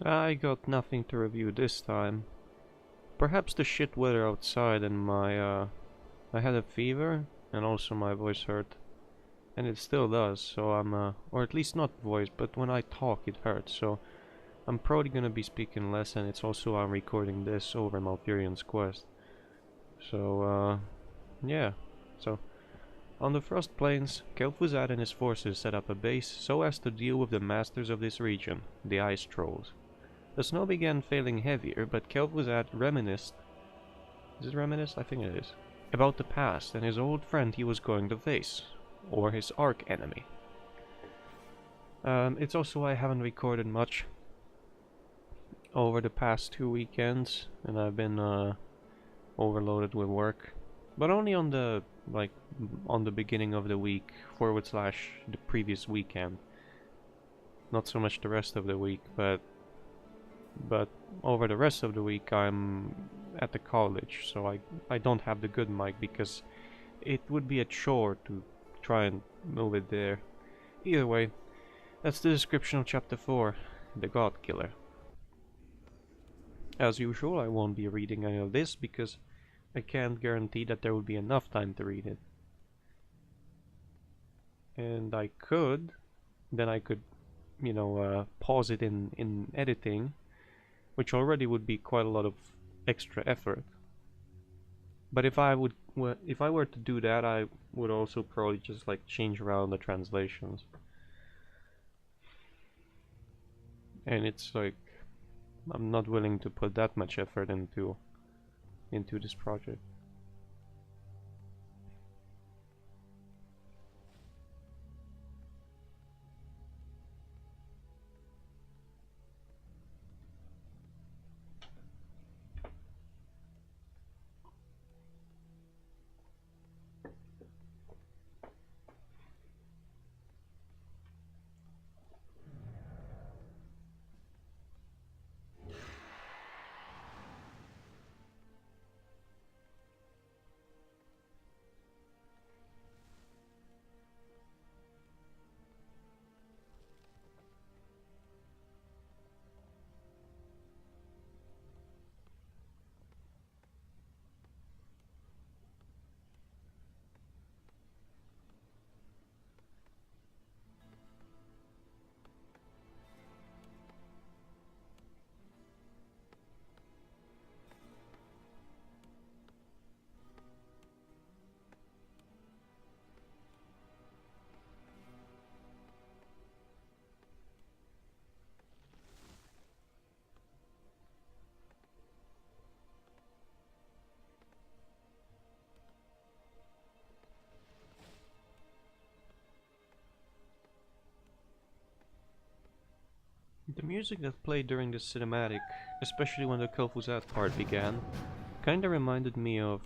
I got nothing to review this time. Perhaps the shit weather outside and I had a fever and also my voice hurt. And it still does, so or at least not voice, but when I talk it hurts, so I'm probably gonna be speaking less, and it's also I'm recording this over Malfurion's quest. So, yeah. So, on the Frost Plains, Kel'Thuzad and his forces set up a base so as to deal with the masters of this region, the Ice Trolls. The snow began failing heavier, but Kel'Thuzad reminisced... Is it reminisced? I think it is. About the past and his old friend he was going to face. Or his arch-enemy. It's also I haven't recorded much over the past 2 weekends, and I've been overloaded with work. But only on the beginning of the week, / the previous weekend. Not so much the rest of the week, but over the rest of the week I'm at the college, so I don't have the good mic because it would be a chore to try and move it there. Either way, that's the description of chapter 4, the God Killer. As usual, I won't be reading any of this because I can't guarantee that there will be enough time to read it. And I could, you know, pause it in editing, which already would be quite a lot of extra effort. But if I were to do that, I would also probably just like change around the translations. And it's like I'm not willing to put that much effort into this project. The music that played during this cinematic, especially when the Kel'Thuzad part began, kinda reminded me of,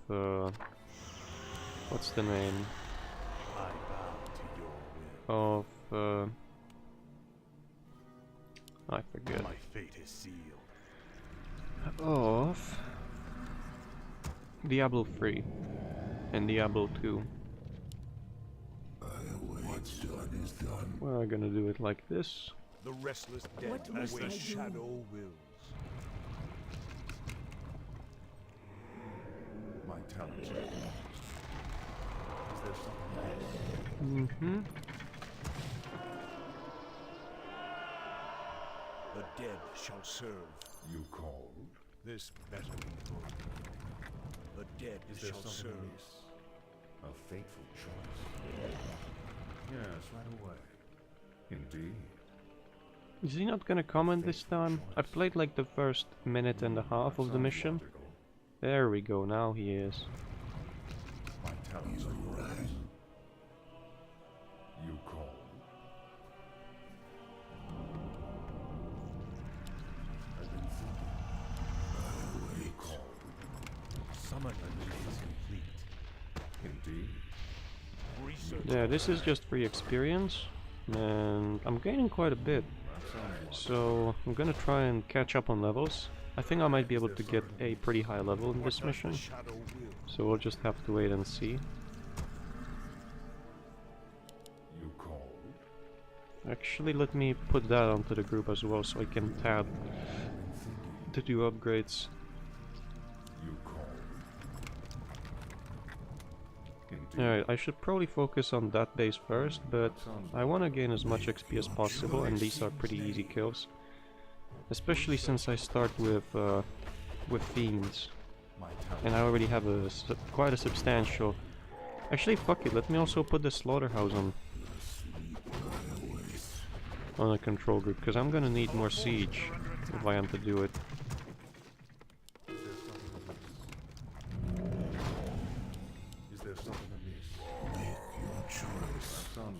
what's the name? Of, I forget. My fate is sealed. Of Diablo 3 and Diablo 2. What's done is done. We're gonna do it like this. The restless dead as the shadow wills. My talents are lost. Is there something else? Mm-hmm. The dead shall serve. You called? This better be good. The dead Is there shall something serve. amiss? A fateful choice. Yes, right away. Indeed. Is he not gonna comment this time? I played like the first minute and a half of the mission. Logical. There we go, now he is. My talents are yours. You called? I've been thinking. You called? Summoning is complete. Indeed. Research. Yeah, this is just free experience, and I'm gaining quite a bit. So I'm gonna try and catch up on levels. I think I might be able to get a pretty high level in this mission, so we'll just have to wait and see. You called? Actually, let me put that onto the group as well, so I can tab to do upgrades. You call. Alright, I should probably focus on that base first, but I want to gain as much XP as possible, and these are pretty easy kills. Especially since I start with fiends, and I already have quite a substantial... Actually, fuck it, let me also put the slaughterhouse on a control group, because I'm gonna need more siege if I am to do it.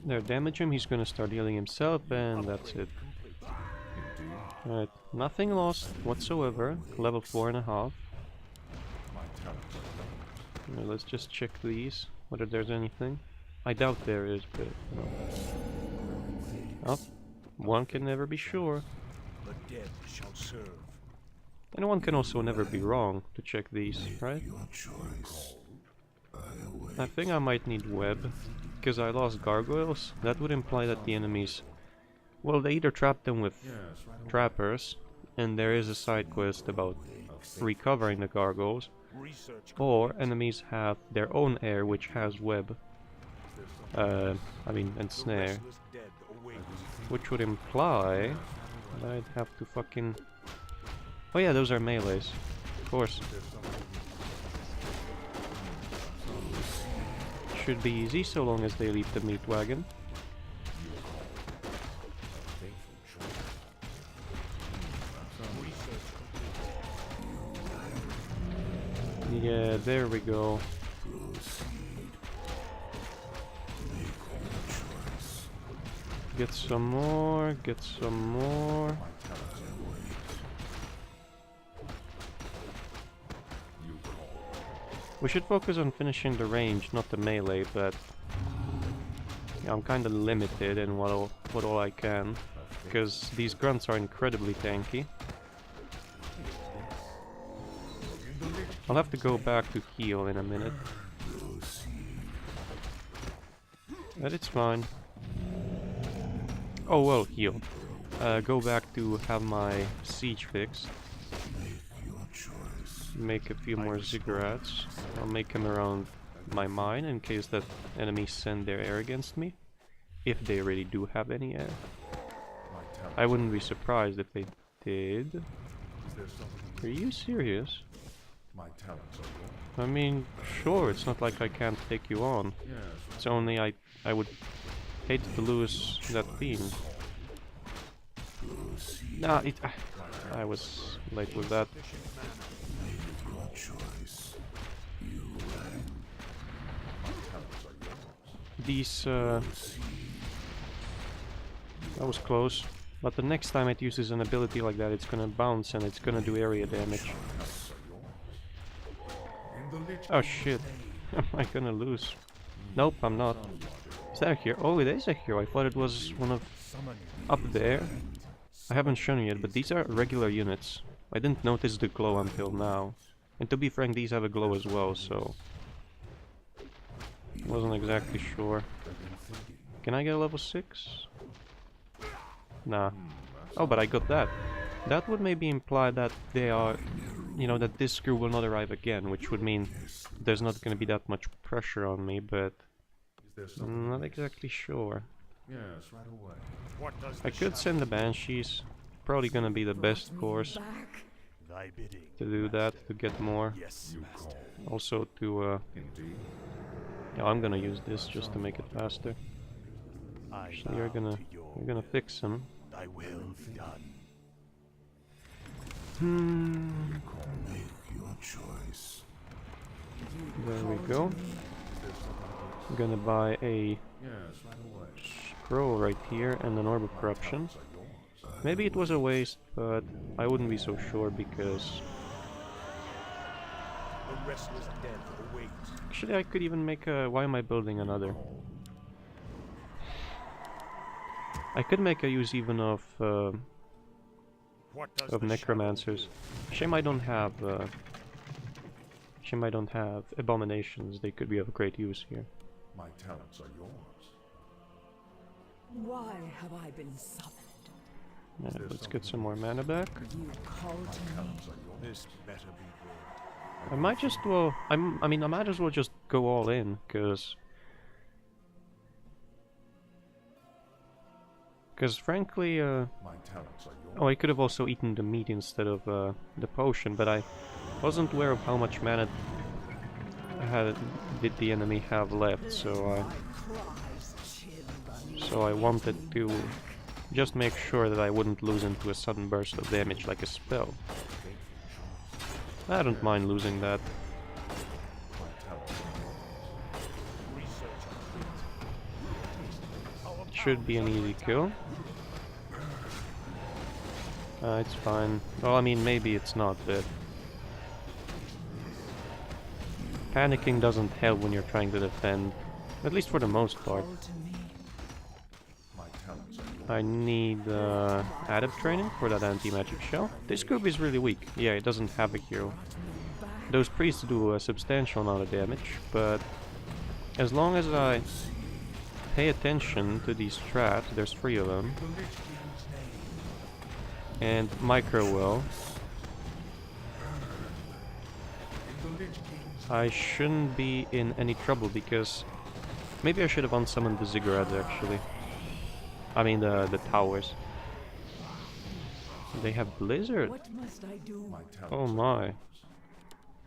There, damage him, he's gonna start healing himself, and that's it. Alright, nothing lost whatsoever. Level 4.5. Let's just check these, whether there's anything. I doubt there is, but... Oh, one can never be sure. The dead shall serve. And one can also never be wrong to check these, right? I think I might need web, because I lost gargoyles. That would imply that the enemies... Well, they either trap them with trappers, and there is a side quest about recovering the gargoyles, or enemies have their own air which has web. I mean, and snare. Which would imply that I'd have to fucking... Oh yeah, those are melees. Of course. Should be easy so long as they leave the meat wagon. Yeah, there we go. Get some more, get some more. We should focus on finishing the range, not the melee, but yeah, I'm kinda limited in what all I can, because these grunts are incredibly tanky. I'll have to go back to heal in a minute. But it's fine. Oh well, heal. Go back to have my siege fixed. Make a few more ziggurats. I'll make them around my mine in case that enemies send their air against me. If they really do have any air. I wouldn't be surprised if they did. Are you serious? I mean, sure, it's not like I can't take you on. It's only I would hate to lose that fiend. Nah, I was late with that. These, that was close. But the next time it uses an ability like that, it's gonna bounce and it's gonna do area damage. Oh shit. Am I gonna lose? Nope, I'm not. Is that a hero? Oh, it is a hero. I thought it was one of... up there. I haven't shown you yet, but these are regular units. I didn't notice the glow until now. And to be frank, these have a glow as well, so... wasn't exactly sure. Can I get a level 6? Nah. Oh, but I got that. That would maybe imply that they are... you know, that this crew will not arrive again, which would mean there's not going to be that much pressure on me, but I'm not exactly sure. Yes, right away. I could send the Banshees. Probably going to be the best course to do that, to get more. Also to, yeah, I'm going to use this just to make it faster. Actually, you're gonna fix him. Thy will be done. Make your choice. There we go. I'm gonna buy a scroll right here and an orb of corruption. Maybe it was a waste, but I wouldn't be so sure because... Actually, I could even make a... Why am I building another? I could make a use even of necromancers. Shame I don't have shame I don't have abominations. They could be of great use here. My talents are yours. Why have I been summoned? Yeah, let's get some more mana back. You called to me. This better be good. I might just well, I mean, I might as well just go all in, cause frankly, My talents are yours. oh, I could have also eaten the meat instead of the potion, but I wasn't aware of how much mana did the enemy have left, so I wanted to just make sure that I wouldn't lose into a sudden burst of damage like a spell. I don't mind losing that. My talents are yours. Research. Should be an easy kill. It's fine. Well, I mean, maybe it's not, but panicking doesn't help when you're trying to defend, at least for the most part. Called to me. My talents are yours. I need adept training for that anti-magic shell. This group is really weak. Yeah, it doesn't have a hero. Those priests do a substantial amount of damage, but as long as I pay attention to these traps, there's 3 of them, and micro will, I shouldn't be in any trouble, because maybe I should have unsummoned the ziggurats actually. I mean the towers. They have blizzard. What must I do? My talents Oh are my. yours.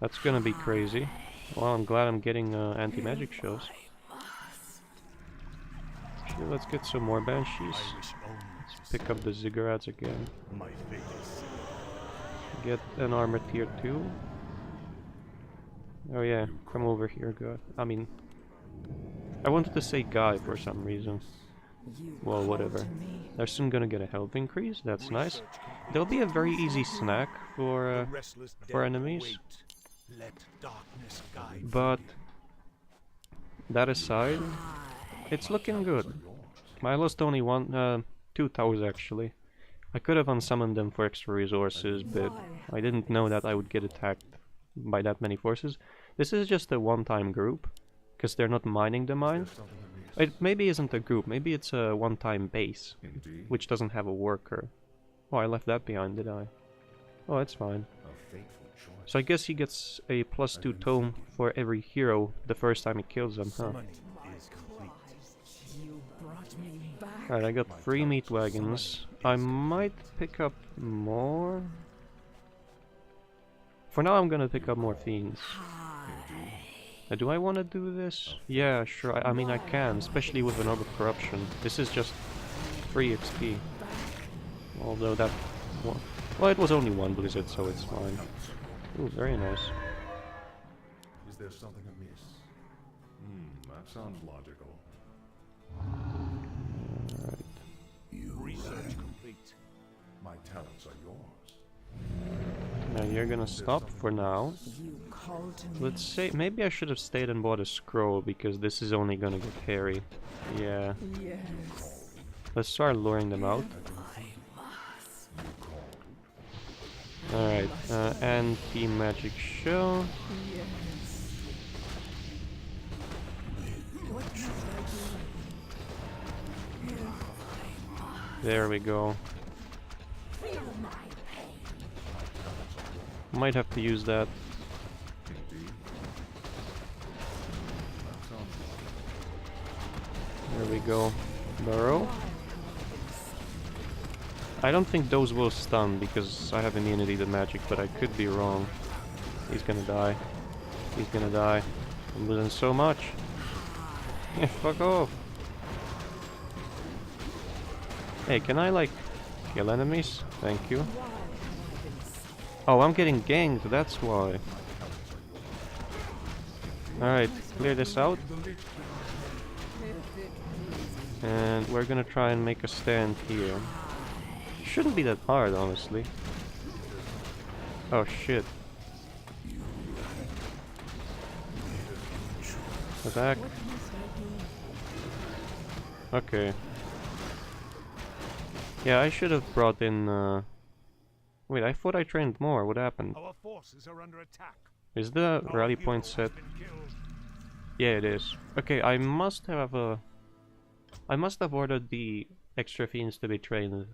That's gonna be crazy. Well, I'm glad I'm getting anti-magic shells. Actually, let's get some more banshees. I wish only Let's pick up the ziggurats again. my fate is sealed. Get an armor tier 2. Oh yeah, come over here, God. I mean, I wanted to say guy for some reason. You Well, called whatever. to me. They're soon gonna get a health increase, that's nice. There'll be a very easy snack for Restless for dead enemies. wait. Let darkness guide But that aside, it's looking good. I lost only 2 towers actually. I could have unsummoned them for extra resources, but I didn't know that I would get attacked by that many forces. This is just a one-time group, because they're not mining the mine. It maybe isn't a group, maybe it's a one-time base, Indeed. which doesn't have a worker. Oh, I left that behind, did I? Oh, that's fine. A fateful choice. So I guess he gets a +2 tome for every hero the first time he kills them, huh? Summoning is complete. You brought me back. Alright, I got 3 meat wagons. I might pick up more. For now I'm gonna pick up more fiends. Do I want to do this? Yeah, sure. I mean I can, especially with an Orb of Corruption. This is just free XP. Although that... Well, it was only 1 blizzard, so it's fine. Ooh, very nice. Is there something amiss? That sounds logical. Alright. Research complete. My talents are yours. Now you're gonna stop for now. You called to me. Let's say, maybe I should have stayed and bought a scroll, because this is only gonna get hairy. Yeah. Yes. Let's start luring them out. Alright, anti-magic shell. Yes. What must I do? There we go. Feel my pain. Might have to use that. Indeed. That sounds logical. There we go. Burrow. I don't think those will stun because I have immunity to magic, but I could be wrong. He's gonna die. He's gonna die. I'm losing so much. Yeah, fuck off. Hey, can I like kill enemies? Thank you. Oh, I'm getting ganked, that's why. Alright, clear this out. And we're gonna try and make a stand here. Shouldn't be that hard, honestly. Oh shit. Attack. Okay. Yeah, I should have brought in wait, I thought I trained more. What happened? Our forces are under attack. Is the Our rally hero point has set? been killed. Yeah, it is. Okay, I must have a... I must have ordered the extra fiends to be trained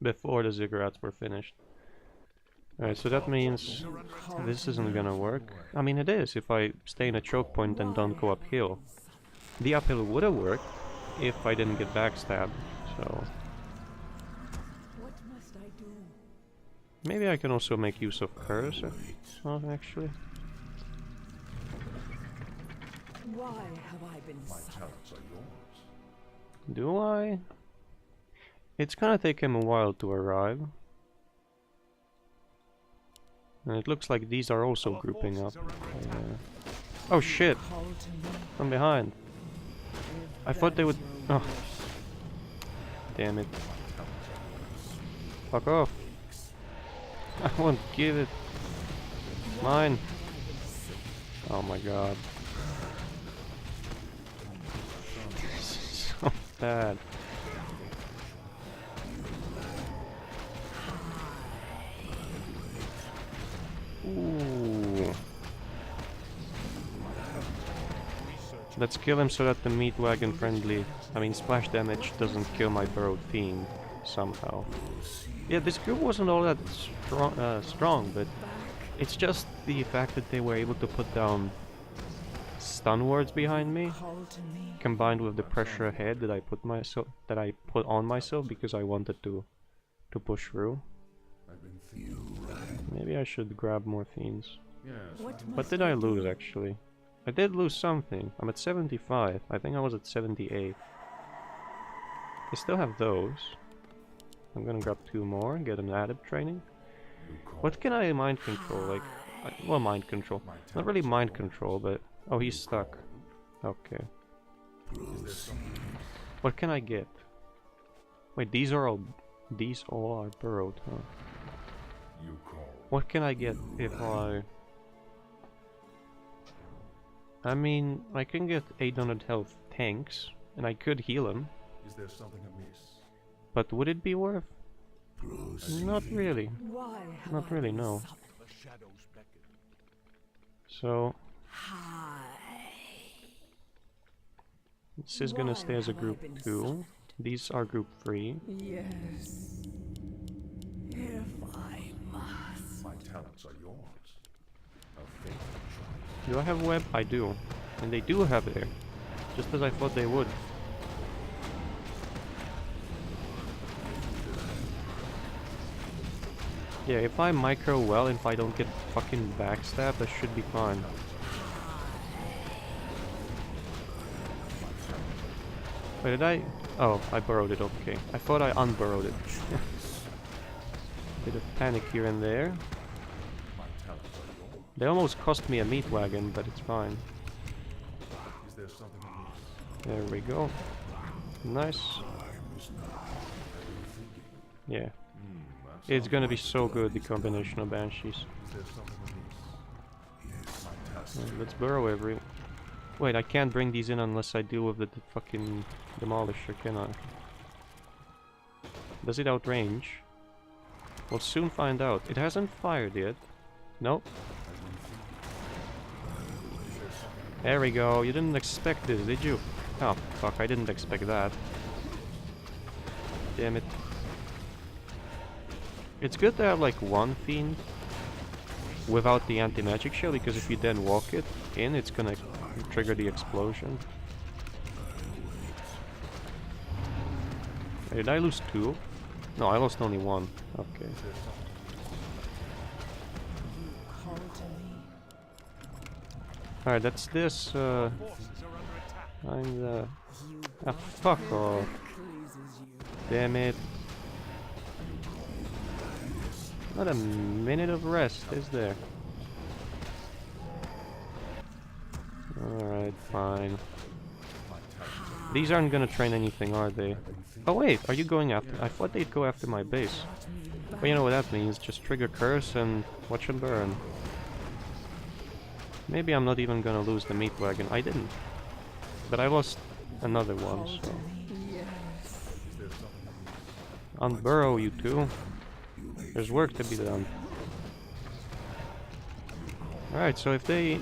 before the ziggurats were finished. Alright, so that means this isn't gonna work. I mean, it is if I stay in a choke point and don't go uphill. The uphill would have worked if I didn't get backstabbed, so... What must I do? Maybe I can also make use of curse, actually. Why have I been My summoned? talents are yours. Do I? It's gonna take him a while to arrive. And it looks like these are also grouping up. Oh shit! Call to me. From behind. I thought they would... Oh. Damn it. Fuck off. I won't give it. Mine. Oh my god. This is so bad. Ooh. Let's kill him so that the meat wagon friendly, splash damage doesn't kill my burrowed fiend somehow. Yeah, this group wasn't all that strong, but it's just the fact that they were able to put down stun wards behind me, Call to me. combined with the pressure ahead that I put on myself because I wanted to push through. I've been thinking. Maybe I should grab more fiends. Yes, What What must did I lose actually? I did lose something. I'm at 75. I think I was at 78. I still have those. I'm gonna grab 2 more and get an added training. you call What can I mind control? Like, well, mind control. Not really mind control, but... Oh, he's stuck. Okay. What can I get? Wait, these all are burrowed, huh? you call. What can I get if I... I can get 800 health tanks, and I could heal him, Is there something amiss? but would it be worth? Not really. Why have Not I really, been no. summoned? The shadows beckon. So, Hi. this is gonna Why stay as a have I group been 2. summoned? These are group 3. Yes. If I must. My talents are yours. A faithful choice. Do I have web? I do. And they do have air. Just as I thought they would. Yeah, if I micro well, if I don't get fucking backstabbed, I should be fine. Wait, did I? Oh, I burrowed it, okay. I thought I unburrowed it. Bit of panic here and there. My talents are yours. They almost cost me a meat wagon, but it's fine. Is there something amiss? There we go. Nice. Yeah. That It's gonna be so good, the combination of banshees. Is there something amiss? My talents. Let's burrow every... Wait, I can't bring these in unless I deal with the fucking demolisher, can I? Does it outrange? We'll soon find out. It hasn't fired yet. Nope. There we go. You didn't expect this, did you? Oh, fuck, I didn't expect that. Damn it. It's good to have like one fiend without the anti-magic shell, because if you then walk it in, it's gonna trigger the explosion. Did I lose 2? No, I lost only 1. Okay. Call to me. Alright, that's this, Forces are under attack. I'm You ah, fuck off. pleases you. Damn it. Not a minute of rest, is there? Alright, fine. These aren't gonna train anything, are they? Oh wait, are you going after? I thought they'd go after my base. Well, you know what that means. Just trigger curse and watch them burn. Maybe I'm not even gonna lose the meat wagon. I didn't. But I lost another one, so... Yes. Unburrow, you two. There's work to be done. Alright, so if they...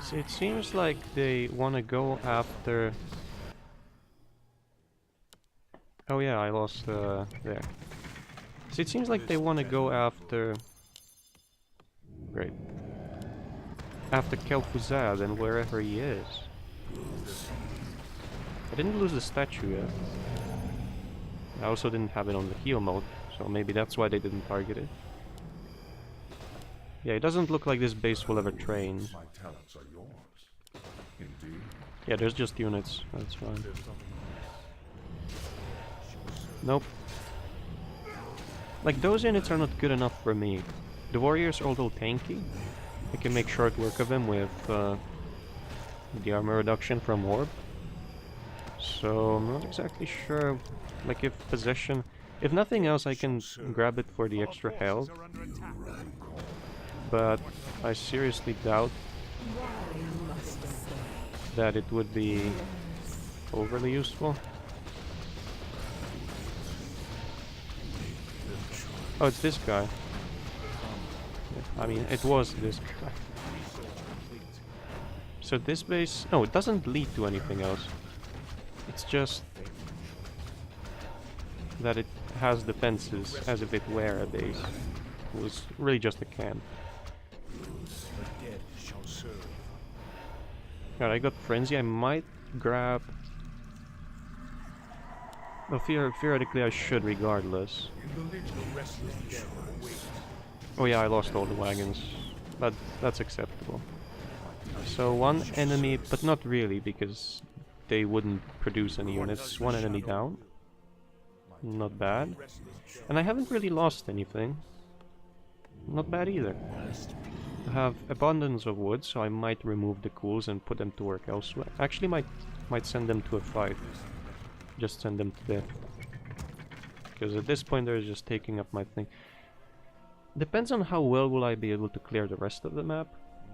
See, it seems like they want to go after Oh yeah, I lost there. So it seems like they want to go after... Great. After Kel'Thuzad and wherever he is. I didn't lose the statue yet. I also didn't have it on the heal mode, so maybe that's why they didn't target it. Yeah, it doesn't look like this base will ever train. My talents are yours. Indeed. Yeah, there's just units, that's fine. Nope. Like, those units are not good enough for me. The warriors are although tanky. I can make short work of them with the armor reduction from Orb. So, I'm not exactly sure, like, if possession... If nothing else, I can grab it for the extra health. But I seriously doubt that it would be overly useful. Oh, it's this guy. I mean, it was this guy. So this base... No, it doesn't lead to anything else. It's just that it has defenses as if it were a base. It was really just a camp. God, I got Frenzy. I might grab... Well, theoretically I should regardless. Oh yeah, I lost all the wagons. But that's acceptable. So one enemy, but not really, because they wouldn't produce any units. One enemy down. Not bad. And I haven't really lost anything. Not bad either. I have abundance of wood, so I might remove the cools and put them to work elsewhere. Actually, might send them to a fight. Just send them to death. Because at this point they're just taking up my thing. Depends on how well will I be able to clear the rest of the map.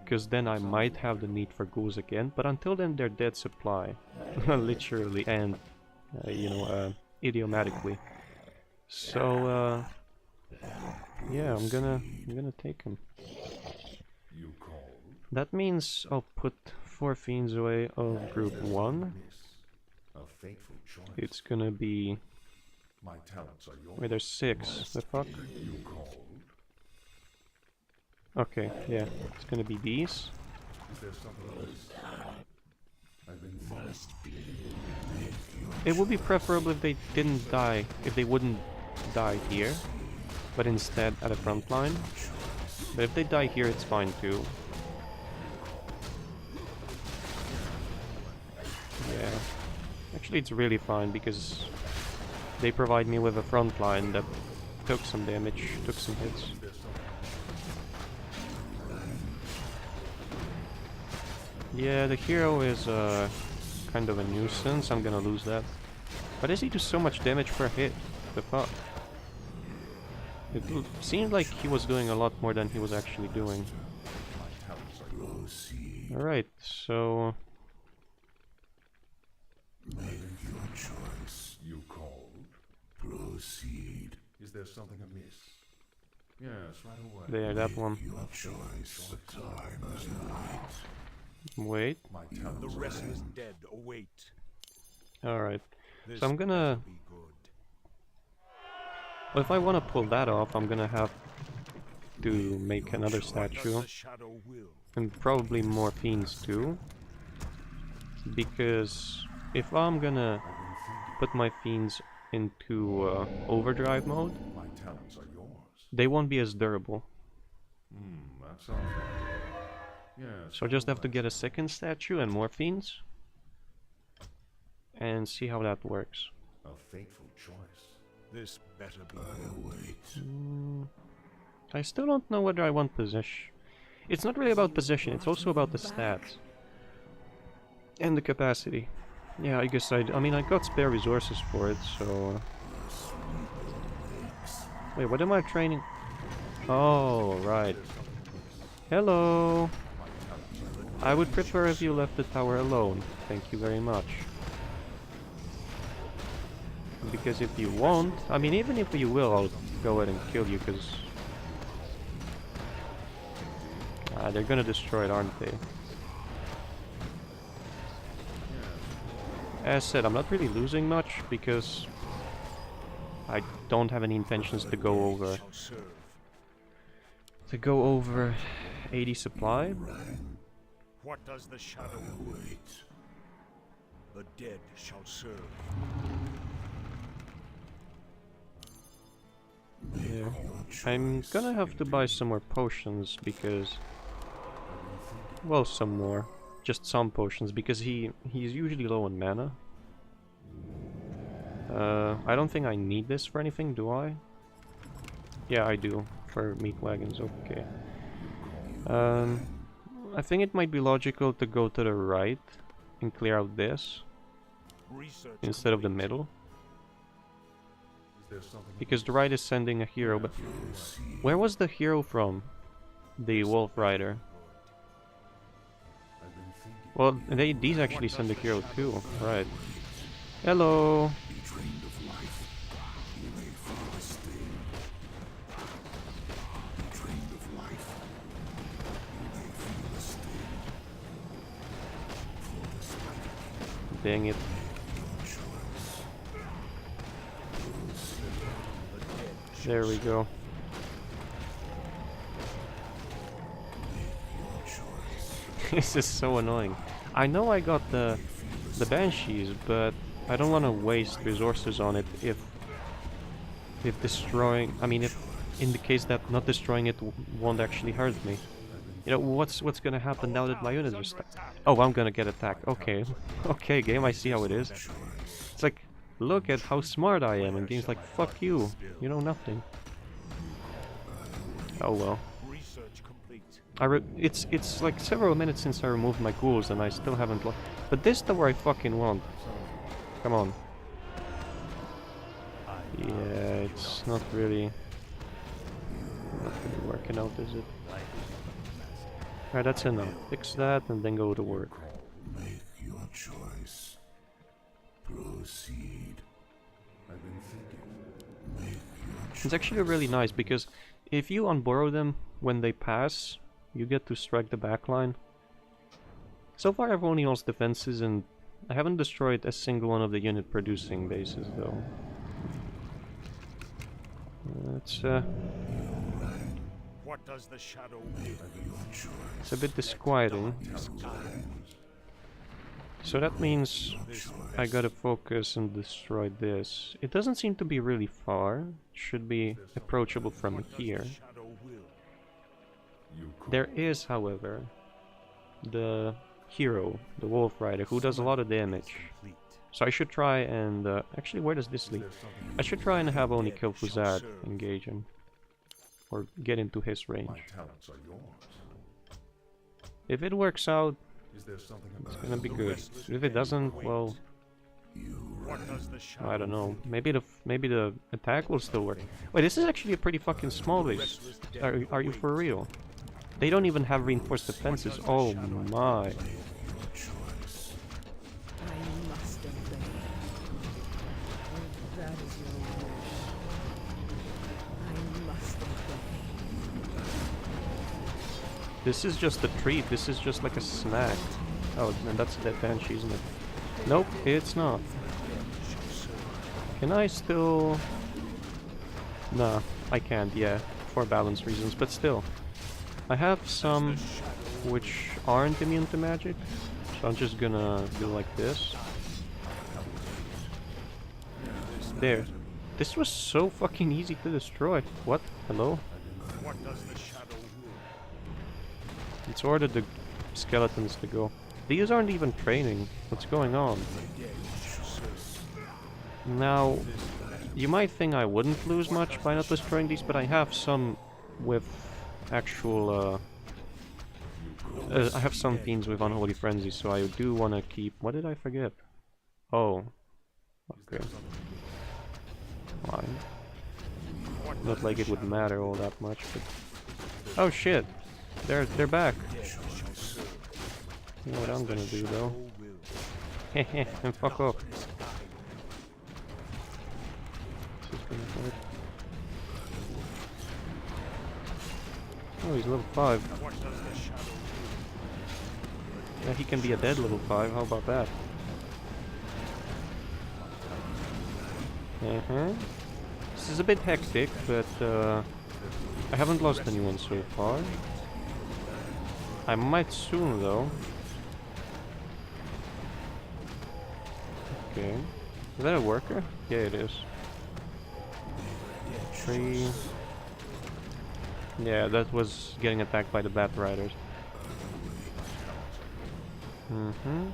Because then I might have the need for ghouls again. But until then they're dead supply. Literally and, you know, idiomatically. So, yeah, I'm gonna take him. That means I'll put 4 fiends away of group 1. It's gonna be... My talents are yours. Wait, there's 6. The fuck? Okay, yeah. It's gonna be these. It would be preferable if they didn't die, if they wouldn't die here, but instead at a front line. But if they die here, it's fine too. Yeah. Actually, it's really fine because they provide me with a front line that took some damage, took some hits. Yeah, the hero is kind of a nuisance. I'm gonna lose that. But does he do so much damage per hit? The fuck? It seemed like he was doing a lot more than he was actually doing. Alright, so... Make your choice. You called. Proceed. Is there something amiss? Yes, right away. There, that one. Your choice. The time is right. Wait. The restless dead await. Alright. So I'm gonna... Well, if I want to pull that off, I'm gonna have to make another statue. And probably more fiends too. Because if I'm gonna put my fiends into overdrive mode, My talents are yours. they won't be as durable. That sounds right. Yes. So I just have to get a second statue and more fiends. And see how that works. A fateful choice. This better be. I still don't know whether I want possession. It's not really about possession, it's also about the stats. And the capacity. Yeah, I guess I mean, I got spare resources for it, so... Wait, what am I training? Oh, right. Hello! I would prefer if you left the tower alone. Thank you very much. Because if you won't... I mean, even if you will, I'll go ahead and kill you, because... they're gonna destroy it, aren't they? As said, I'm not really losing much, because I don't have any intentions to go over shall serve. 80 supply. What does the shadow Wait. The dead shall serve. Yeah. I'm gonna have to buy some more potions because, well, some more. Just some potions because he's usually low on mana. I don't think I need this for anything, do I? Yeah, I do. For meat wagons, okay. I think it might be logical to go to the right and clear out this Research instead of the complete. middle. Is there something Because the right is sending a hero, but where was the hero from? The Wolf Rider. I've been thinking? Well, these actually send a hero too, right? Hello! Be drained of life. You may feel the sting. Be drained of life. You may feel the sting. For the spike. Dang it. Your choice. There we go. Your choice. This is so annoying. I know I got the Banshees, but I don't want to waste resources on it if destroying... I mean, if in the case that not destroying it won't actually hurt me. You know, what's gonna happen now that my units are stuck? Oh, I'm gonna get attacked. Okay. Okay, game, I see how it is. It's like, look at how smart I am, and game's like, fuck you. You know nothing. Oh well. Research complete. It's like several minutes since I removed my ghouls and I still haven't but this the where I fucking want. Come on. Yeah, it's not really working out, is it? Alright, that's enough. Fix that and then go to work. Make your choice. Proceed. I've been thinking. Make your choice. It's actually really nice because if you unborrow them when they pass, you get to strike the backline. So far I've only lost defenses and I haven't destroyed a single one of the unit producing bases though. What does the shadow will? It's a bit disquieting. So that means I gotta focus and destroy this. It doesn't seem to be really far. It should be approachable from here. Shadow will. There is, however, the hero, the Wolf Rider, who does a lot of damage. Complete. So I should try and... actually, where does this lead? I should try and have only kill Fuzad engage him. Or get into his range. My talents are yours. If it works out, Is there something it's gonna be good. If it doesn't, well, What does the shadow I don't know. Maybe the attack will still work. Wait, this is actually a pretty fucking small base. Are you for real? They don't even have reinforced defenses. Oh my. I must obey. If that is your wish, I must obey. This is just a treat. This is just like a snack. Oh, and that's the Banshee, isn't it? Nope, it's not. Can I still... Nah, I can't, yeah. For balance reasons, but still. I have some which aren't immune to magic. So I'm just gonna do like this. There. This was so fucking easy to destroy. What? Hello? What does the shadow will? It's ordered the skeletons to go. These aren't even training. What's going on? Now, you might think I wouldn't lose much by not destroying these, but I have some with actual, I have some fiends with Unholy Frenzy, so I do want to keep... What did I forget? Oh. Okay. Fine. Not like it would matter all that much, but... Oh shit! They're back! You know what I'm gonna do though? Hehe, and fuck off. This is gonna hurt. Oh, he's level 5. What does the shadow Yeah, he can be a dead level 5, how about that? This is a bit hectic, but I haven't lost anyone so far. I might soon, though. Okay. Is that a worker? Yeah, it is. 3. Yeah, that was getting attacked by the Bat Riders. Mm-hmm.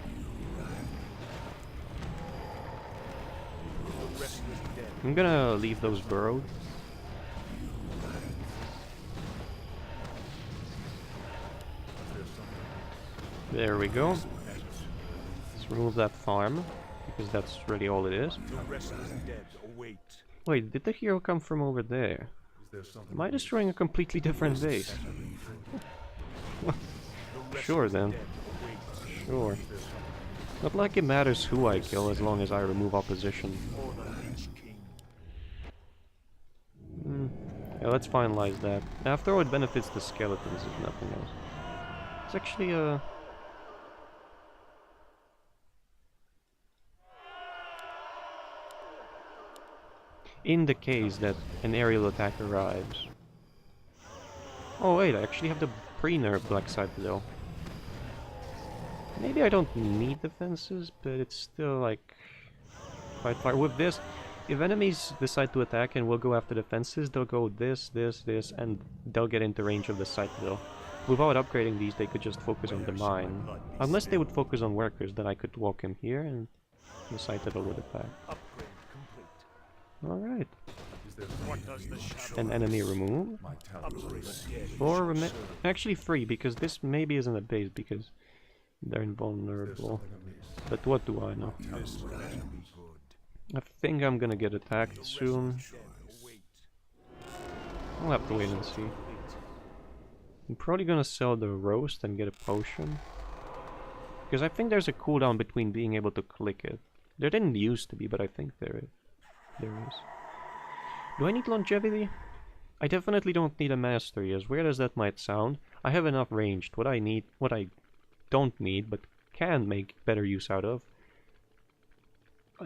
I'm gonna leave those burrowed. There we go. Let's remove that farm, because that's really all it is. Wait, did the hero come from over there? Am I destroying a completely different base? Sure then. Sure. Not like it matters who I kill as long as I remove opposition. Yeah, let's finalize that. After all, it benefits the skeletons if nothing else. It's actually in the case that an aerial attack arrives. Oh wait, I actually have the pre-nerf Black Citadel. Maybe I don't need defenses, but it's still like quite far. With this, if enemies decide to attack and will go after defenses, they'll go this, and they'll get into range of the Citadel. Without upgrading these, they could just focus on the mine. Unless they would focus on workers, then I could walk in here and the Citadel would attack. Alright. An enemy remove. Or actually 3, because this maybe isn't a base, because they're invulnerable. But what do I know? I think I'm gonna get attacked soon. I'll have to wait and see. I'm probably gonna sell the roast and get a potion. Because I think there's a cooldown between being able to click it. There didn't used to be, but I think there is. Do I need longevity? I definitely don't need a mastery, as weird as that might sound. I have enough ranged. What I don't need, but can make better use out of,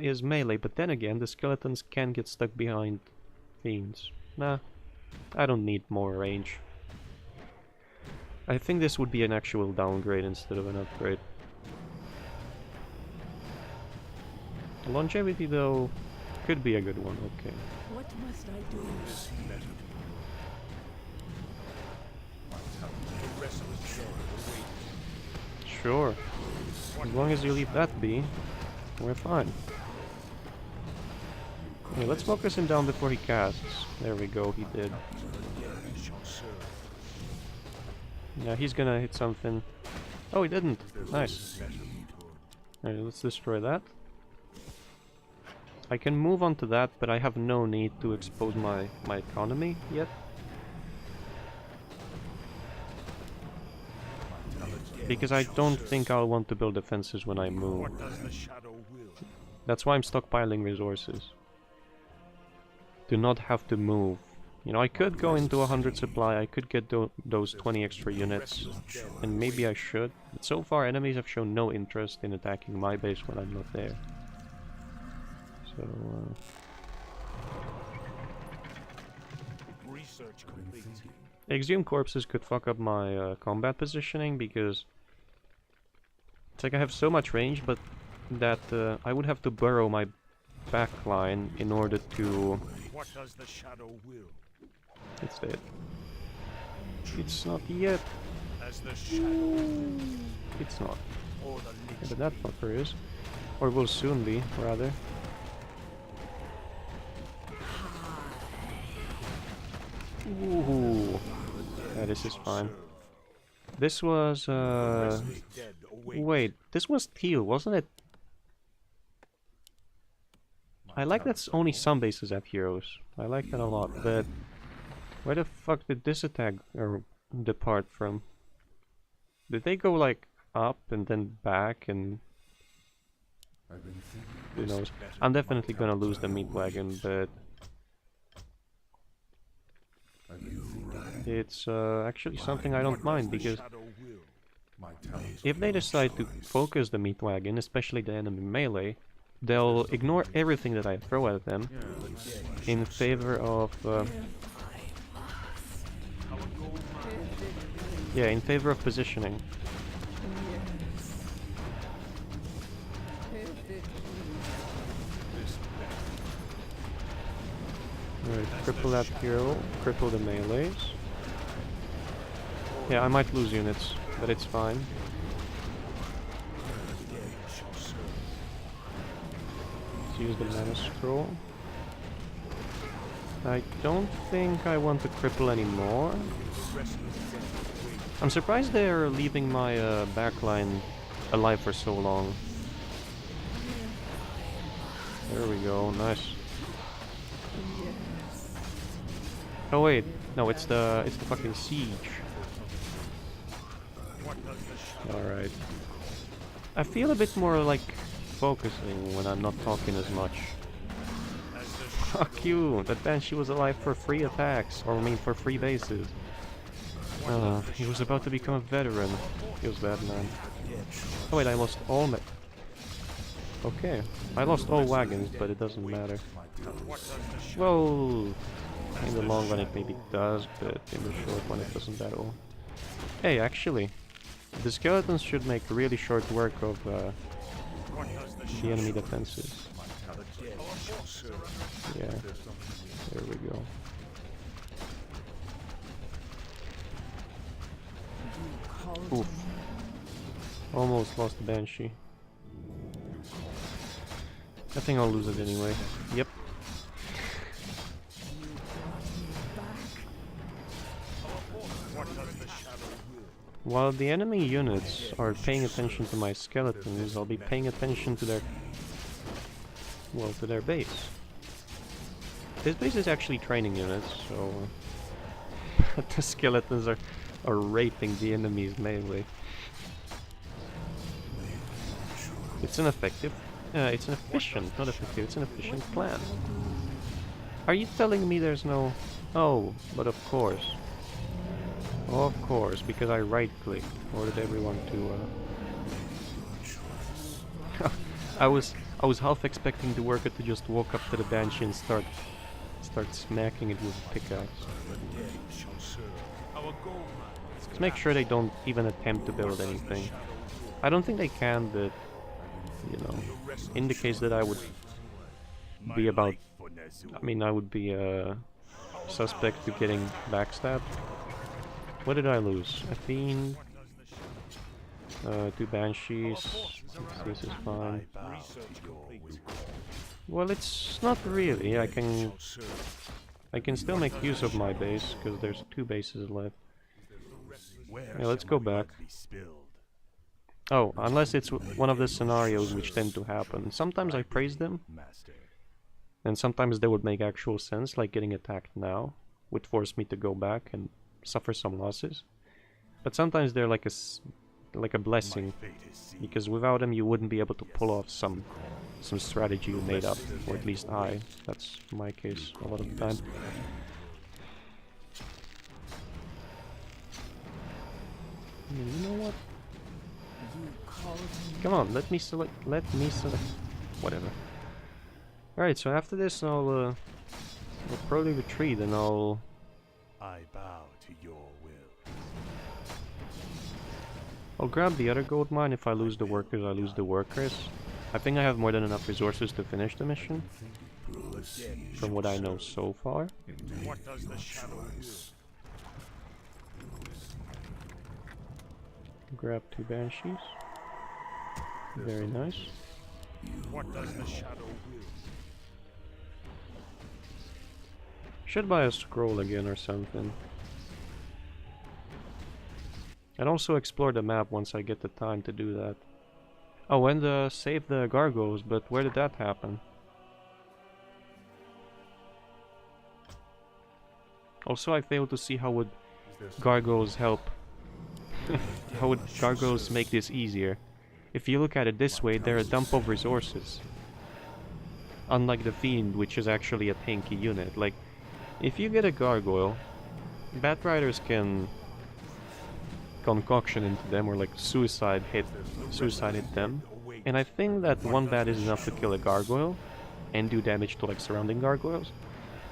is melee, but then again, the skeletons can get stuck behind fiends. Nah, I don't need more range. I think this would be an actual downgrade instead of an upgrade. Longevity, though, could be a good one, okay. What must I do? Sure. As long as you leave that be, we're fine. Okay, let's focus him down before he casts. There we go, he did. Yeah, he's gonna hit something. Oh, he didn't. Nice. Alright, let's destroy that. I can move on to that, but I have no need to expose my economy yet. Because I don't think I'll want to build defenses when I move. That's why I'm stockpiling resources. To not have to move. You know, I could go into 100 supply, I could get those 20 extra units, and maybe I should. But so far enemies have shown no interest in attacking my base when I'm not there. So, Research complete. Exhumed corpses could fuck up my combat positioning, because it's like I have so much range, but that I would have to burrow my backline in order to... What does the shadow will? It's dead. It's not yet. As the shadow It's not. or the Yeah, but that fucker is. Or will soon be, rather. Ooh. Yeah, this is fine. This was, dead await. wait, this was teal, wasn't it? I like that only some bases have heroes. I like that a lot, but... Where the fuck did this attack or depart from? Did they go, like, up and then back and... Who knows? I'm definitely gonna lose the meat wagon, but... It's actually something I don't mind, because if they decide to focus the meat wagon, especially the enemy melee, they'll ignore everything that I throw at them in favor of yeah, in favor of positioning. Alright, cripple that hero, cripple the melees. Yeah, I might lose units, but it's fine. Let's use the mana scroll. I don't think I want to cripple anymore. I'm surprised they're leaving my backline alive for so long. There we go, nice. Oh wait, no, it's the fucking siege. Alright. I feel a bit more like focusing when I'm not talking as much. Fuck you! That Banshee was alive for 3 attacks, or I mean for 3 bases. He was about to become a veteran. Feels bad, man. Oh wait, I lost all my... Okay. I lost all wagons, but it doesn't matter. Well... in the long run it maybe does, but in the short one it doesn't at all. Hey, actually, the skeletons should make really short work of the enemy defenses. Yeah, there we go. Oof. Almost lost the Banshee. I think I'll lose it anyway. Yep. While the enemy units are paying attention to my skeletons, I'll be paying attention to their... well, to their base. This base is actually training units, so... the skeletons are raping the enemy's melee. It's an effective... it's an efficient, not effective, it's an efficient plan. Are you telling me there's no... Oh, but of course. Of course, because I right-clicked, ordered everyone to I was half expecting the worker to just walk up to the Banshee and start smacking it with a pickaxe. Let's make sure they don't even attempt to build anything. I don't think they can, but you know, in the case that I would be about, I mean, I would be suspect to getting backstabbed. What did I lose? A Fiend, 2 Banshees, this is fine. Well, it's not really, I can still make use of my base, because there's 2 bases left. Yeah, let's go back. Oh, unless it's one of the scenarios which tend to happen. Sometimes I praise them, and sometimes they would make actual sense, like getting attacked now would force me to go back and suffer some losses, but sometimes they're like a blessing, because without them you wouldn't be able to pull off some strategy you made up, or at least that's my case a lot of the time. You know what? Come on, let me select, whatever. Alright, so after this I'll probably retreat and I bow to your will. I'll grab the other gold mine. If I lose the workers, I lose the workers. I think I have more than enough resources to finish the mission, from what I know so far. What does the shadow will? Grab 2 Banshees. Very nice. What does the shadow will? Should buy a scroll again or something. And also explore the map once I get the time to do that. Oh, and save the gargoyles, but where did that happen? Also, I failed to see how would gargoyles help. How would gargoyles make this easier? If you look at it this way, they're a dump of resources. Unlike the Fiend, which is actually a tanky unit. Like, if you get a gargoyle, Batriders can concoction into them, or like suicide hit them, and I think that one bat is enough to kill a gargoyle and do damage to like surrounding gargoyles.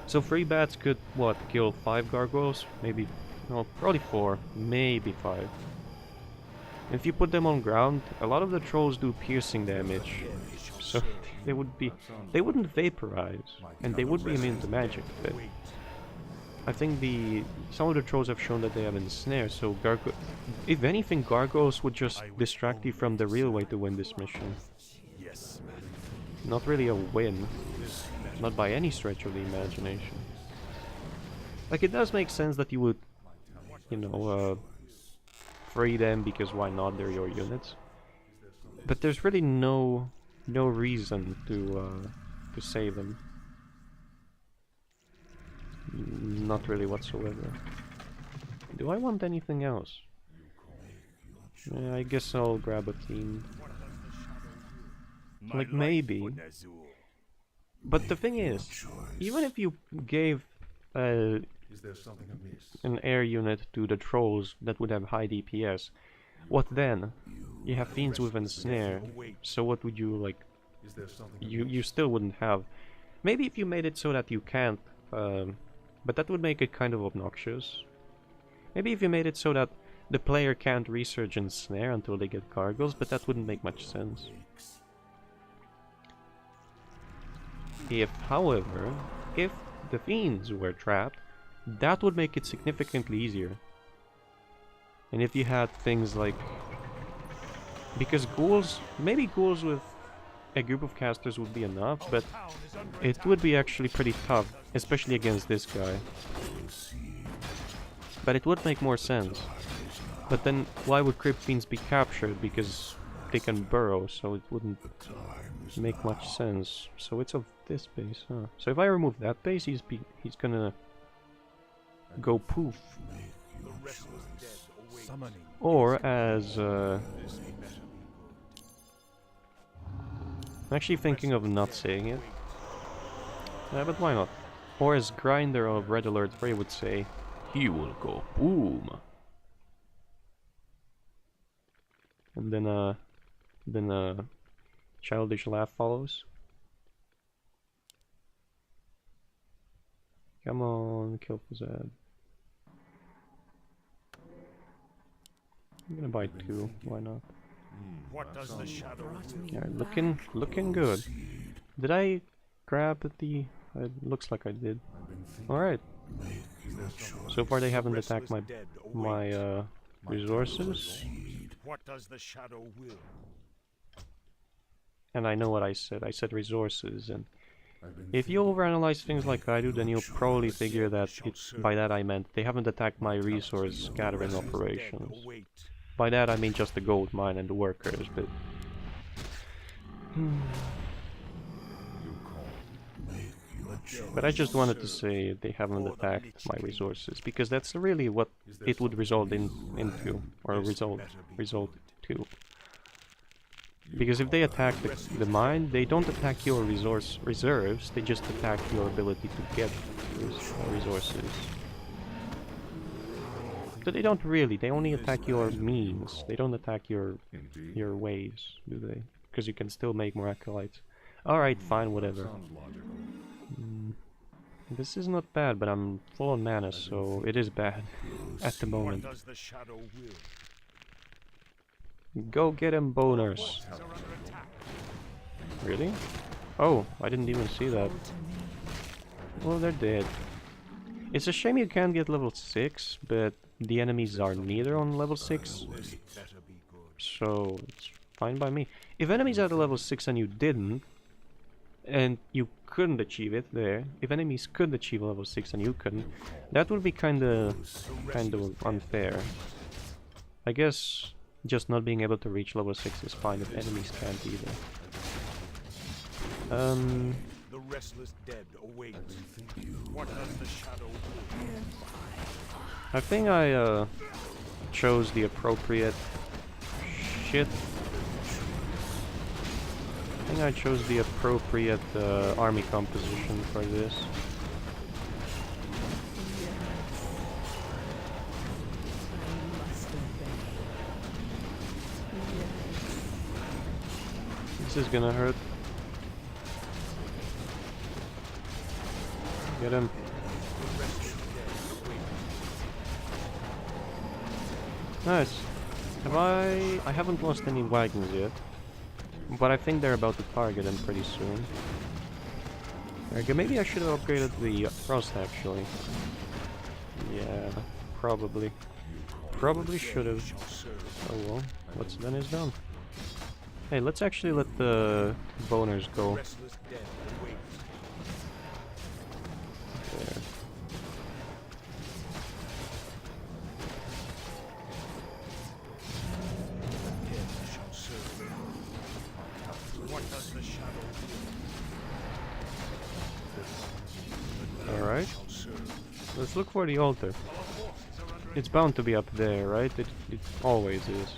So 3 bats could, what, kill 5 gargoyles? Maybe, no, probably 4, maybe 5. If you put them on ground, a lot of the trolls do piercing damage, so they wouldn't vaporize, and they would be immune to magic, but I think some of the trolls have shown that they have ensnare, so if anything, gargoyles would just distract you from the real way to win this mission. Not really a win, not by any stretch of the imagination. Like, it does make sense that you would, you know, free them, because why not, they're your units. But there's really no reason to save them. Not really whatsoever. Do I want anything else? Yeah, I guess I'll grab a team. Like, maybe. But the thing is, even if you gave an air unit to the trolls that would have high DPS, what then? You have fiends with ensnare, so what would you, like... You still wouldn't have... Maybe if you made it so that you can't, but that would make it kind of obnoxious. Maybe if you made it so that the player can't Resurgent snare until they get gargoyles, but that wouldn't make much sense. However, if the fiends were trapped, that would make it significantly easier. And if you had things like... Because ghouls, maybe ghouls with a group of casters would be enough, but it would be actually pretty tough, especially against this guy. But it would make more sense. But then, why would Crypt Fiends be captured? Because they can burrow, so it wouldn't make much sense. So it's of this base, huh? So if I remove that base, he's gonna go poof. Or as I'm actually thinking of not saying it. But why not? Or as Grinder of Red Alert 3 would say, he will go boom. And then a childish laugh follows. Come on, kill Fazad. I'm gonna buy 2, why not? What does the shadow Yeah, looking good. Did I grab the... It looks like I did. Alright. So far they haven't attacked my resources. What does the shadow will? And I know what I said. I said resources, and if you overanalyze things like I do, then you'll probably figure that by that I meant they haven't attacked my resource gathering operations. By that I mean just the gold mine and the workers, but... But I just wanted to say they haven't attacked my resources, because that's really what it would result into, or result to. Because if they attack the mine, they don't attack your reserves, they just attack your ability to get resources. So they don't really, they only attack your means, they don't attack your ways, do they? Because you can still make more acolytes. Alright, fine, whatever. This is not bad, but I'm full on mana, so it is bad at the moment. Go get him, boners! Really? Oh, I didn't even see that. Well, they're dead. It's a shame you can't get level 6, but the enemies are neither on level 6. So, it's fine by me. If enemies are at level 6 and you didn't, and you couldn't achieve it there, if enemies could achieve level 6 and you couldn't, that would be kinda unfair. I guess just not being able to reach level 6 is fine if enemies can't either. The restless dead awaits. What does the shadow will? I think I chose the appropriate shit. I think I chose the appropriate army composition for this. This is gonna hurt. Get him. Nice. I haven't lost any wagons yet. But I think they're about to target him pretty soon. Okay, maybe I should have upgraded the frost actually. Yeah, probably. Probably should have. Oh well, what's done is done. Hey, let's actually let the boners go. There. Alright. Let's look for the altar. It's bound to be up there, right? It always is.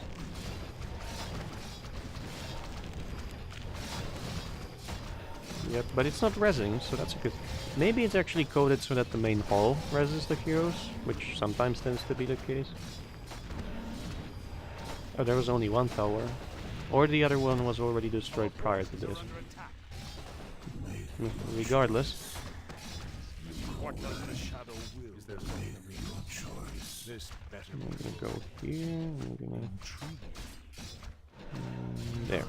Yep, but it's not rezzing, so that's a good... Maybe it's actually coded so that the main hall rezzes the heroes, which sometimes tends to be the case. Oh, there was only one tower. Or the other one was already destroyed prior to this. Regardless. I'm gonna go here, I'm gonna... there.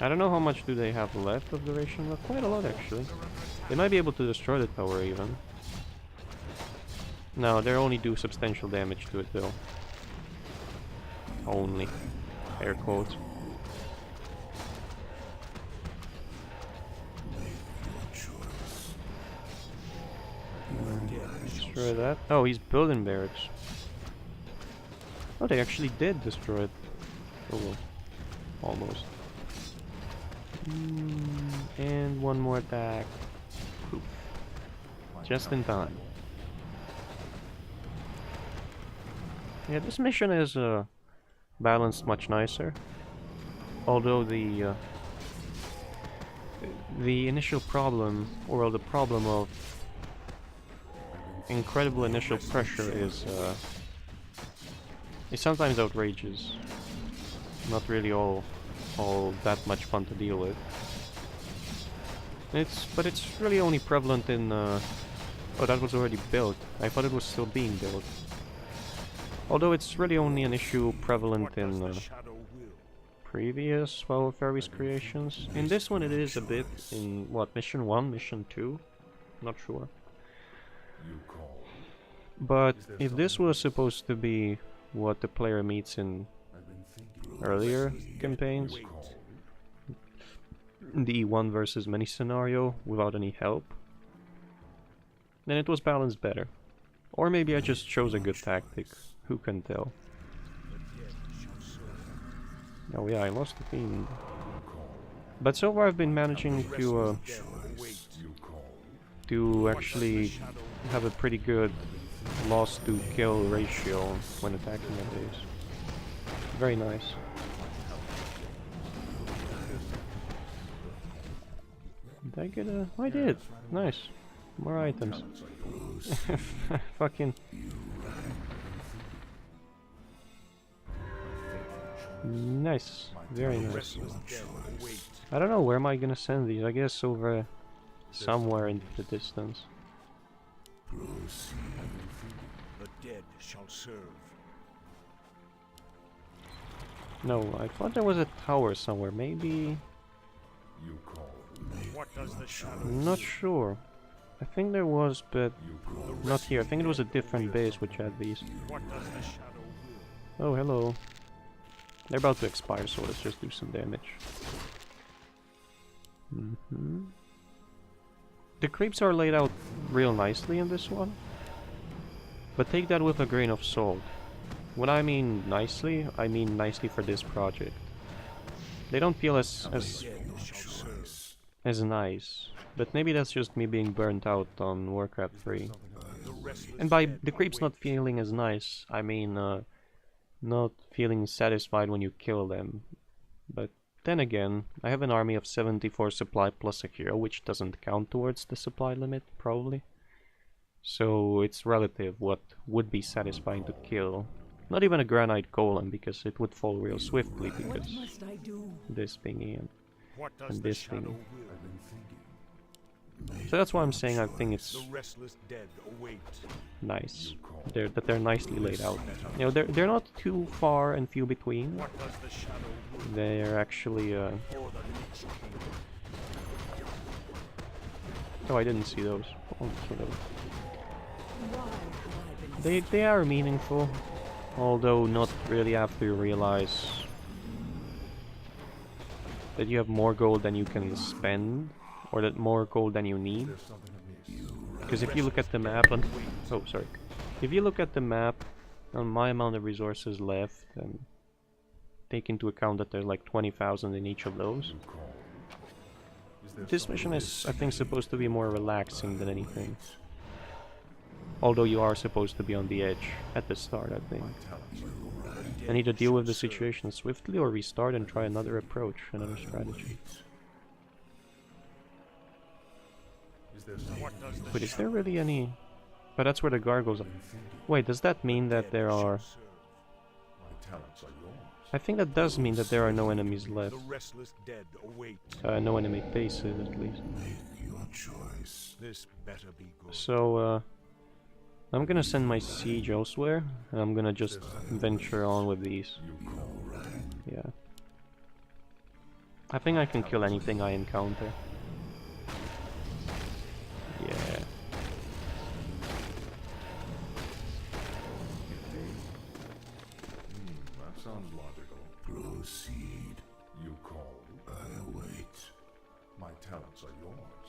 I don't know how much do they have left of the ration, but quite a lot actually. They might be able to destroy the tower even. No, they only do substantial damage to it though. Only. Air quotes. Destroy that. Oh, he's building barracks. Oh, they actually did destroy it. Oh well. Almost. And one more attack. Poof. Just in time. Yeah, this mission is balanced much nicer. Although the initial problem, or the problem of incredible initial pressure is sometimes outrageous. Not really all that much fun to deal with. But it's really only prevalent in oh, that was already built. I thought it was still being built. Although it's really only an issue prevalent in previous Flower Fairies creations. In this one it is a bit, in what, mission 1, mission 2? Not sure. But if this was supposed to be what the player meets in earlier campaigns, the one versus many scenario without any help, then it was balanced better. Or maybe I just chose a good tactic, who can tell. Oh yeah, I lost the fiend. But so far I've been managing to actually have a pretty good loss to kill ratio when attacking a base. Very nice. Did I get a... I did! Nice. More items. Fucking... Nice. Very nice. I don't know, where am I gonna send these? I guess over somewhere in the distance. The dead shall serve. No, I thought there was a tower somewhere. Maybe... What does the shadow Not sure. I think there was, but not here. I think it was a different base which had these. What does the shadow will? Oh, hello. They're about to expire, so let's just do some damage. The creeps are laid out real nicely in this one, but take that with a grain of salt. When I mean nicely, I mean nicely for this project. They don't feel as nice, but maybe that's just me being burnt out on Warcraft 3. And by the creeps not feeling as nice, I mean not feeling satisfied when you kill them. But then again, I have an army of 74 supply plus a hero, which doesn't count towards the supply limit, probably. So it's relative what would be satisfying to kill. Not even a granite golem, because it would fall real swiftly, What because must I do? this thingy What does and the this shadow thingy. will? So that's why I'm saying I think it's The restless dead await. nice. They're nicely laid out. You know, they're not too far and few between. What does the shadow will? They're actually For the Lich King. oh, I didn't see those. Oh, so those. Why have I been They are meaningful, although not really after you realize that you have more gold than you can spend, or that more gold than you need. Because if you look at the map on oh sorry, if you look at the map on my amount of resources left and take into account that there's like 20,000 in each of those, this mission is, I think, supposed to be more relaxing than anything. Although you are supposed to be on the edge at the start, I think. I need to deal with the situation swiftly or restart and try another approach, another strategy. Wait, is there really any... But that's where the gargoyles are. Wait, does that mean that there are... I think that does mean that there are no enemies left. The restless dead await. No enemy bases, at least. Your choice. This better be good. So, I'm gonna send my siege elsewhere, and I'm gonna just venture on with these. Yeah. I think I can kill anything I encounter. Yeah. That sounds logical. Proceed. You call. I await. My talents are yours.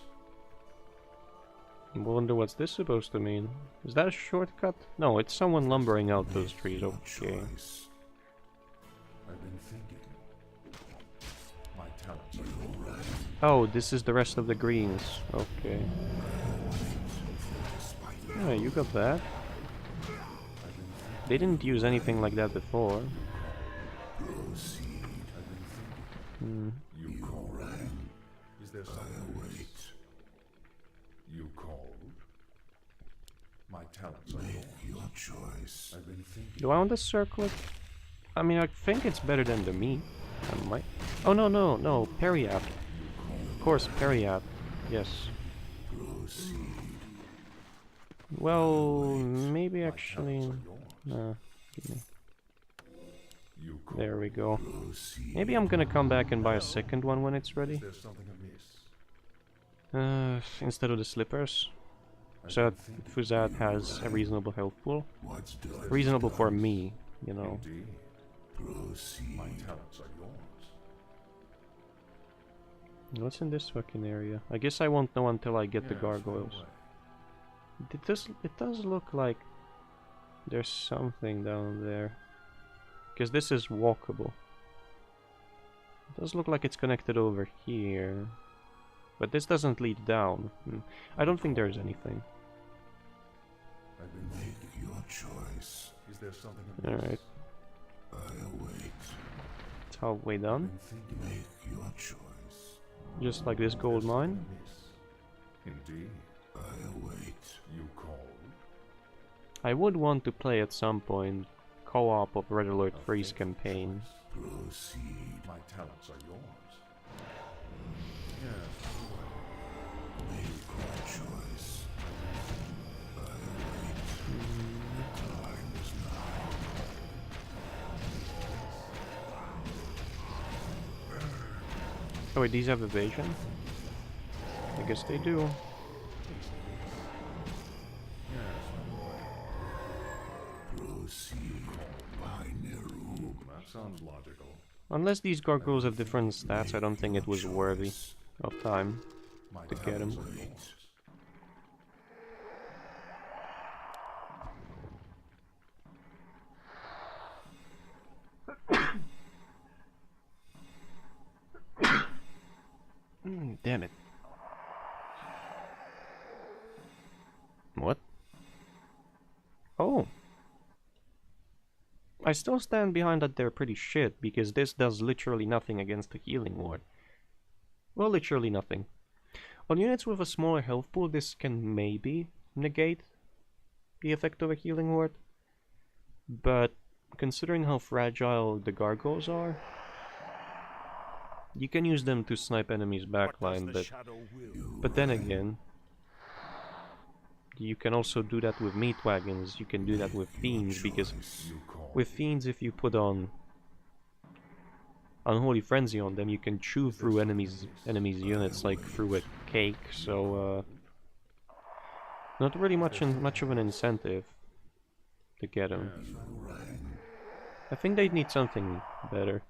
I wonder what's this supposed to mean. Is that a shortcut? No, it's someone lumbering out those trees. Okay. Choice. I've been thinking. My talents are yours. Oh, this is the rest of the greens. Okay. Yeah, you got that. They didn't use anything like that before. Proceed. Hmm. You call. Is there something? I await. You called. My talents are yours. Your choice. I've been thinking. Do I want to circle it? I mean, I think it's better than the meat. I might. Oh no, Periap. Of course, Periap. Yes. Proceed. Well, maybe actually. Give me. You call. There we go. Proceed. Maybe I'm gonna come back and buy a second one when it's ready. There's something amiss. Instead of the slippers. So that Fuzat has a reasonable health pool. What's done? Reasonable for me, you know. Indeed. Proceed. My talents are yours. What's in this fucking area? I guess I won't know until I get the gargoyles. It does look like there's something down there. Because this is walkable. It does look like it's connected over here. But this doesn't lead down. I don't think there's anything. I've been making your choice. Is there something amiss? Alright. I await. It's halfway done. Make your choice. Just like this gold mine. Indeed. I await. You called. I would want to play at some point co-op of Red Alert Freeze campaign. Proceed. My talents are yours. Yes. Make your choice. I await. Time is now. Oh wait, these have evasion? I guess they do. Proceed. Binary. That sounds logical. Unless these gargoyles have different stats, I don't think it was worthy of time to get them. Damn it. What? Oh. I still stand behind that they're pretty shit, because this does literally nothing against the healing ward. Well, literally nothing. On units with a smaller health pool, this can maybe negate the effect of a healing ward. But considering how fragile the gargoyles are, you can use them to snipe enemies backline, but then again, you can also do that with meat wagons, you can do that with fiends, because with fiends, if you put on Unholy Frenzy on them, you can chew through enemies units like through a cake, so not really much of an incentive to get them. I think they need something better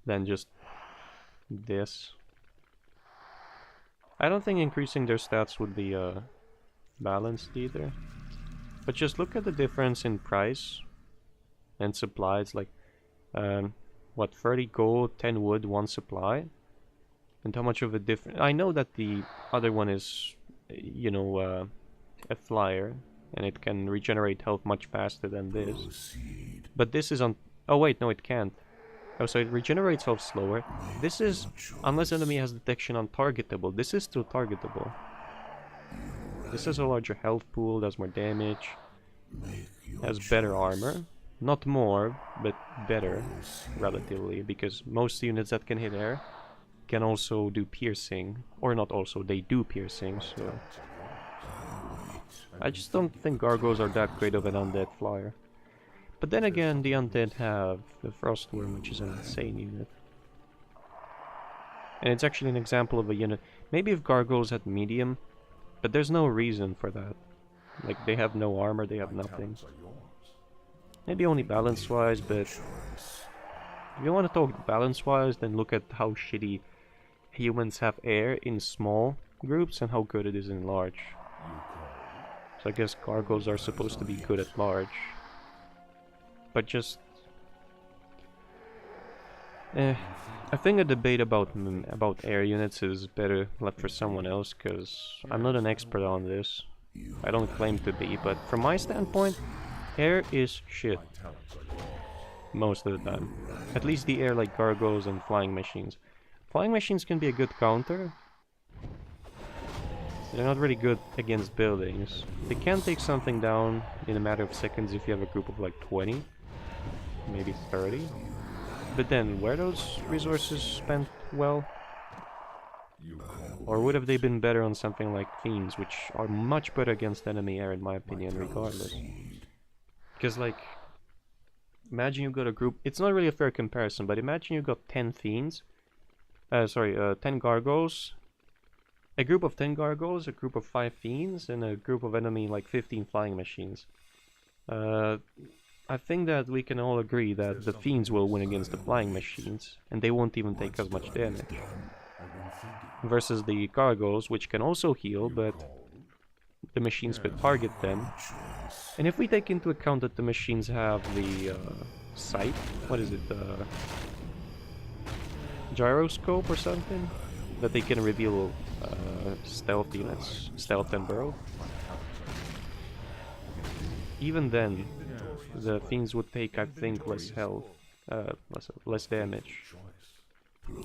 than just this. I don't think increasing their stats would be balanced either. But just look at the difference in price and supplies, like what, 30 gold, 10 wood, 1 supply? And how much of a difference... I know that the other one is, you know, a flyer, and it can regenerate health much faster than this. But this is on... Oh wait, no it can't. Oh, so it regenerates health slower. This is, unless enemy has detection on targetable, this is still targetable. This has a larger health pool, does more damage, has better armor. Not more, but better, relatively, because most units that can hit air can also do piercing. Or not also, they do piercing, so... I just don't think gargoyles are that great of an undead flyer. But then again, the undead have the Frostworm, which is an insane unit. And it's actually an example of a unit... Maybe if gargoyles had medium, but there's no reason for that. Like, they have no armor, they have nothing. Maybe only balance-wise, but... If you want to talk balance-wise, then look at how shitty humans have air in small groups and how good it is in large. So I guess gargoyles are supposed to be good at large. But just... I think a debate about air units is better left for someone else, because I'm not an expert on this. I don't claim to be, but from my standpoint, air is shit. Most of the time. At least the air like gargoyles and flying machines. Flying machines can be a good counter. They're not really good against buildings. They can take something down in a matter of seconds if you have a group of like 20. Maybe 30. But then, were those resources spent well? Or would have they been better on something like fiends, which are much better against enemy air in my opinion, regardless. Because like, imagine you got a group, it's not really a fair comparison, but imagine you got 10 fiends, 10 gargoyles, a group of 10 gargoyles, a group of 5 fiends, and a group of enemy like 15 flying machines. I think that we can all agree that the fiends will win against the flying machines, and they won't even take as much damage. Versus the gargoyles, which can also heal, but the machines could target them. And if we take into account that the machines have the sight, what is it, gyroscope or something? That they can reveal stealth units, stealth and burrow. Even then, the fiends would take, I think, less health, less damage,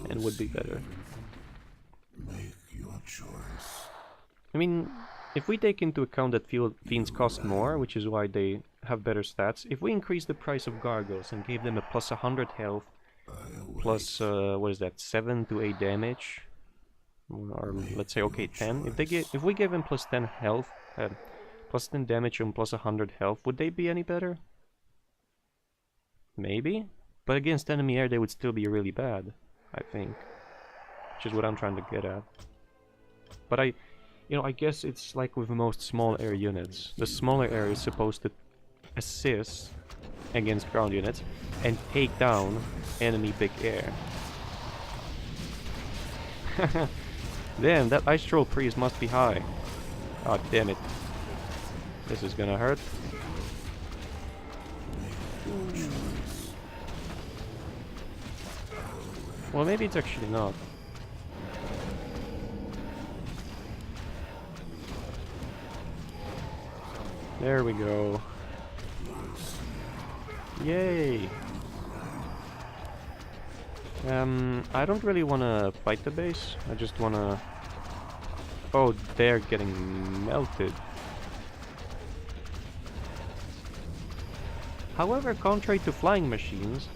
and would be better. I mean, if we take into account that fiends cost more, which is why they have better stats, if we increase the price of gargoyles and gave them a plus 100 health, plus, what is that, 7 to 8 damage, or let's say, okay, 10, if we give them plus 10 health, plus 10 damage and plus 100 health, would they be any better? Maybe, but against enemy air they would still be really bad, I think, which is what I'm trying to get at. But I guess it's like with most small air units. The smaller air is supposed to assist against ground units and take down enemy big air. Damn, that ice troll priest must be high. Oh damn it. This is gonna hurt. Well, maybe it's actually not. There we go. Yay! I don't really want to fight the base. I just want to... Oh, they're getting melted. However, contrary to flying machines,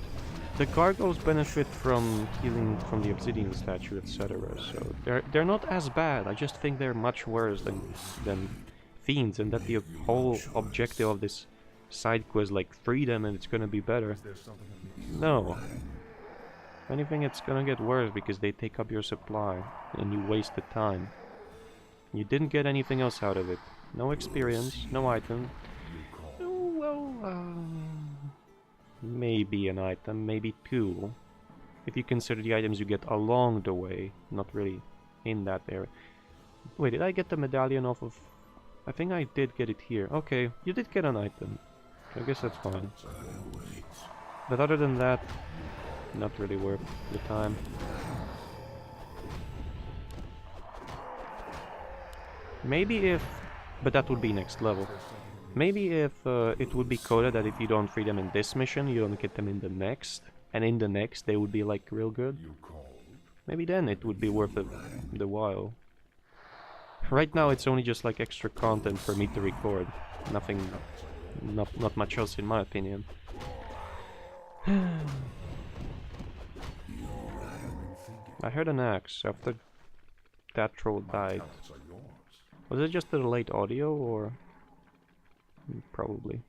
the gargoyles benefit from healing from the obsidian statue, etc. So they're not as bad. I just think they're much worse than fiends, and that the whole objective of this side quest, like, free them and it's gonna be better. No. If anything, it's gonna get worse because they take up your supply and you wasted time. You didn't get anything else out of it. No experience, no item. Oh, well, maybe an item, maybe two. If you consider the items you get along the way, not really in that area. Wait, did I get the medallion off of... I think I did get it here. Okay, you did get an item. I guess that's fine. But other than that, not really worth the time. Maybe if... but that would be next level. Maybe if it would be coded that if you don't free them in this mission, you don't get them in the next. And in the next, they would be, like, real good. Maybe then it would be worth the while. Right now it's only just, like, extra content for me to record. Nothing... Not much else in my opinion. I heard an axe after that troll died. Was it just the late audio, or...? Probably.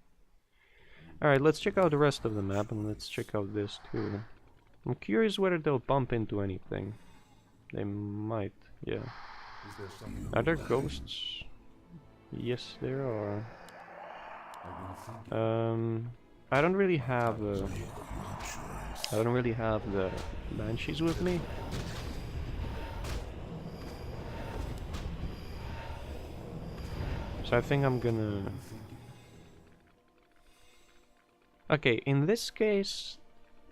Alright, let's check out the rest of the map, and let's check out this too. I'm curious whether they'll bump into anything. They might, yeah. Are there ghosts? Yes, there are. I don't really have the banshees with me. So I think I'm gonna... Okay, in this case,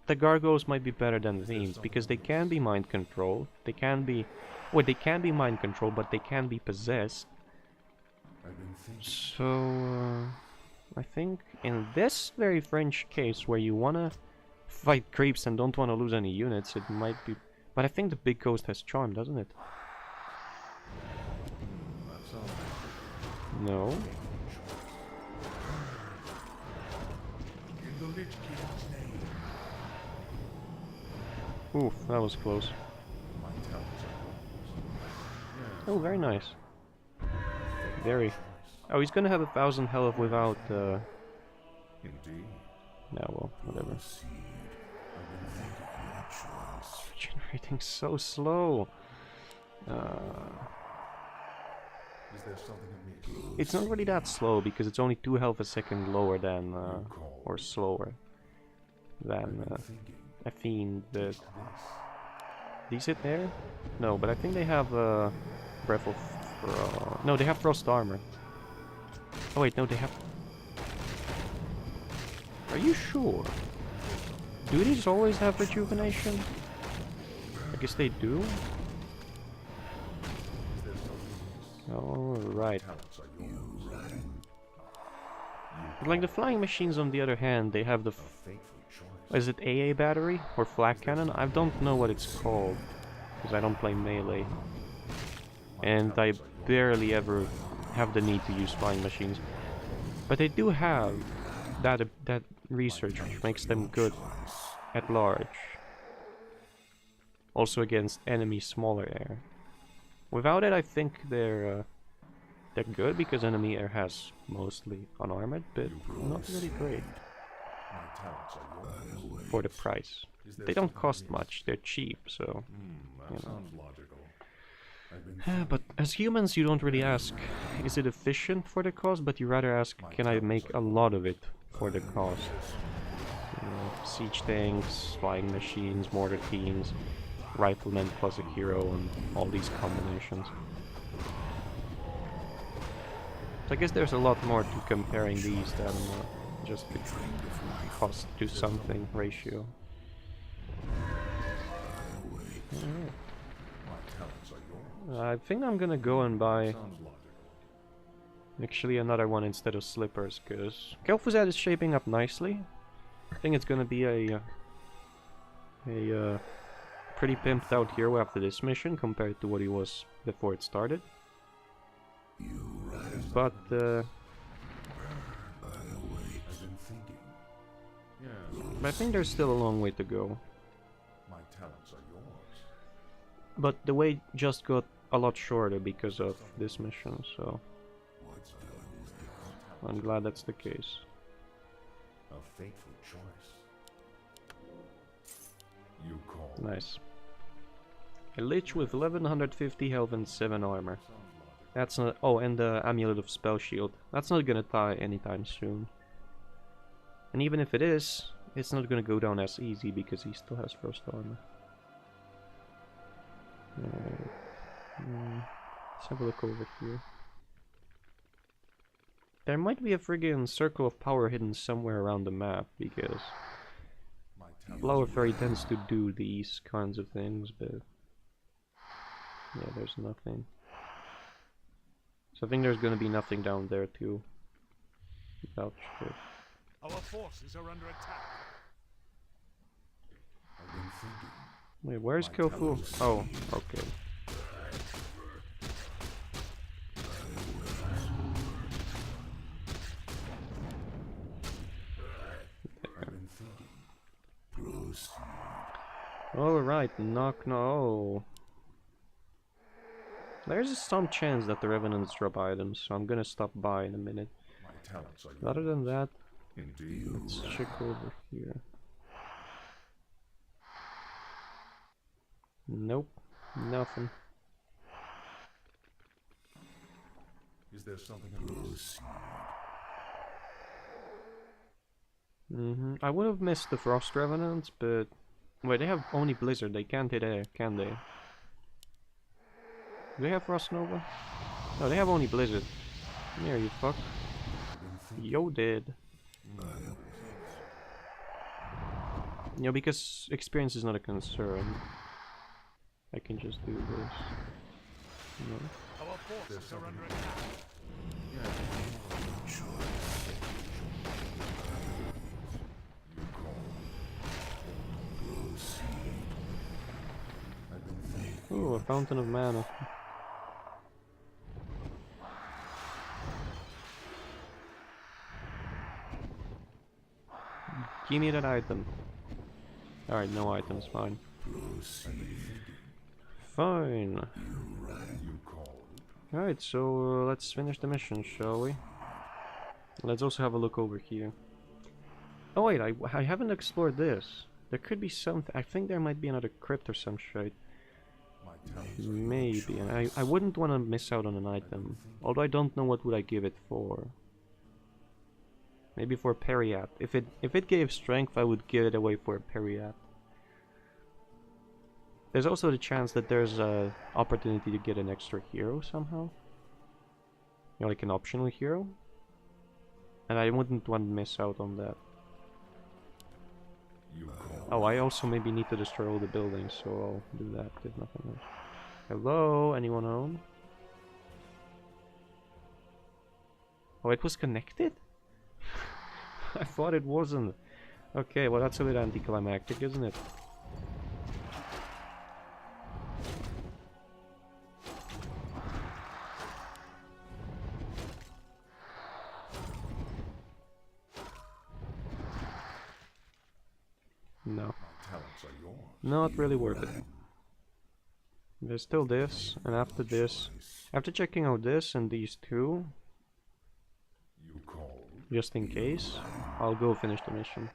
the gargoyles might be better than the fiends, because they can be mind controlled. They can be... Well, they can be mind controlled, but they can be possessed. So... I think in this very French case, where you wanna fight creeps and don't wanna lose any units, it might be... But I think the big ghost has charm, doesn't it? No. Oof, that was close. Oh, very nice. Very. Oh, he's gonna have 1,000 health without, No, well, whatever. Regenerating so slow. It's not really that slow, because it's only 2 health a second lower than, or slower than, a fiend. But these hit there? No, but I think they have, breath of... no, they have frost armor. Oh wait, no, they have... Are you sure? Do these always have rejuvenation? I guess they do. Oh, right. But like the flying machines, on the other hand, they have the... Is it AA battery? Or flak cannon? I don't know what it's called, because I don't play melee. And I barely ever have the need to use flying machines. But they do have that research, which makes them good at large. Also against enemy smaller air. Without it, I think they're good, because enemy air has mostly unarmored, but not really great for the price. They don't cost much, they're cheap, so you know. But as humans, you don't really ask, is it efficient for the cost, but you rather ask, can I make a lot of it for the cost? You know, siege tanks, flying machines, mortar teams, rifleman plus a hero, and all these combinations. So I guess there's a lot more to comparing these than just the cost to something ratio. Alright. I think I'm gonna go and buy actually another one instead of slippers, because Kel'Thuzad is shaping up nicely. I think it's gonna be a pretty pimped out hero after this mission compared to what he was before it started. But But I think there's still a long way to go. My talents are yours. But the way just got a lot shorter because of this mission, so What's done is done. I'm glad that's the case. A fateful choice. You call. Nice. A lich with 1150 health and 7 armor. That's not. Oh, and the amulet of spell shield. That's not gonna die anytime soon. And even if it is, it's not gonna go down as easy because he still has frost armor. Let's have a look over here. There might be a friggin' circle of power hidden somewhere around the map because Flower Fairy tends to do these kinds of things, but yeah, there's nothing. So I think there's gonna be nothing down there too. Without shit. Our forces are under attack. I've been thinking. Wait, where's Kofu? Oh, okay. I've been thinking. Proceed. Alright, knock no. There's some chance that the Revenants drop items, so I'm gonna stop by in a minute. My talents are yours. Other than that, Indeed. let's check over here. Nope, nothing. Is there something amiss? I would have missed the Frost Revenants, but wait, they have only Blizzard. They can't hit air, can they? Do they have Frost Nova? No, they have only Blizzard. Come here, you fuck. Yo, dead. You know, because experience is not a concern. I can just do this. You know? Our forces are under attack. You call. Proceed. I've been thinking. Ooh, a Fountain of Mana. Give me that item. Alright, no items, fine. Fine. You called. Alright, so let's finish the mission, shall we? Let's also have a look over here. Oh wait, I haven't explored this. There could be something. I think there might be another crypt or some shit. My talents are Maybe, and I wouldn't want to miss out on an item. Although I don't know what would I give it for. Maybe for a Periat. If it gave strength, I would give it away for a Periat. There's also the chance that there's a opportunity to get an extra hero somehow. You know, like an optional hero. And I wouldn't want to miss out on that. You call. Oh, I also maybe need to destroy all the buildings, so I'll do that if nothing else. Hello, anyone home? Oh, it was connected? I thought it wasn't. Okay, well that's a bit anticlimactic, isn't it? No. My talents are yours. Not really worth it. There's still this, and after this, after checking out this and these two, You called. just in case, I'll go finish the mission.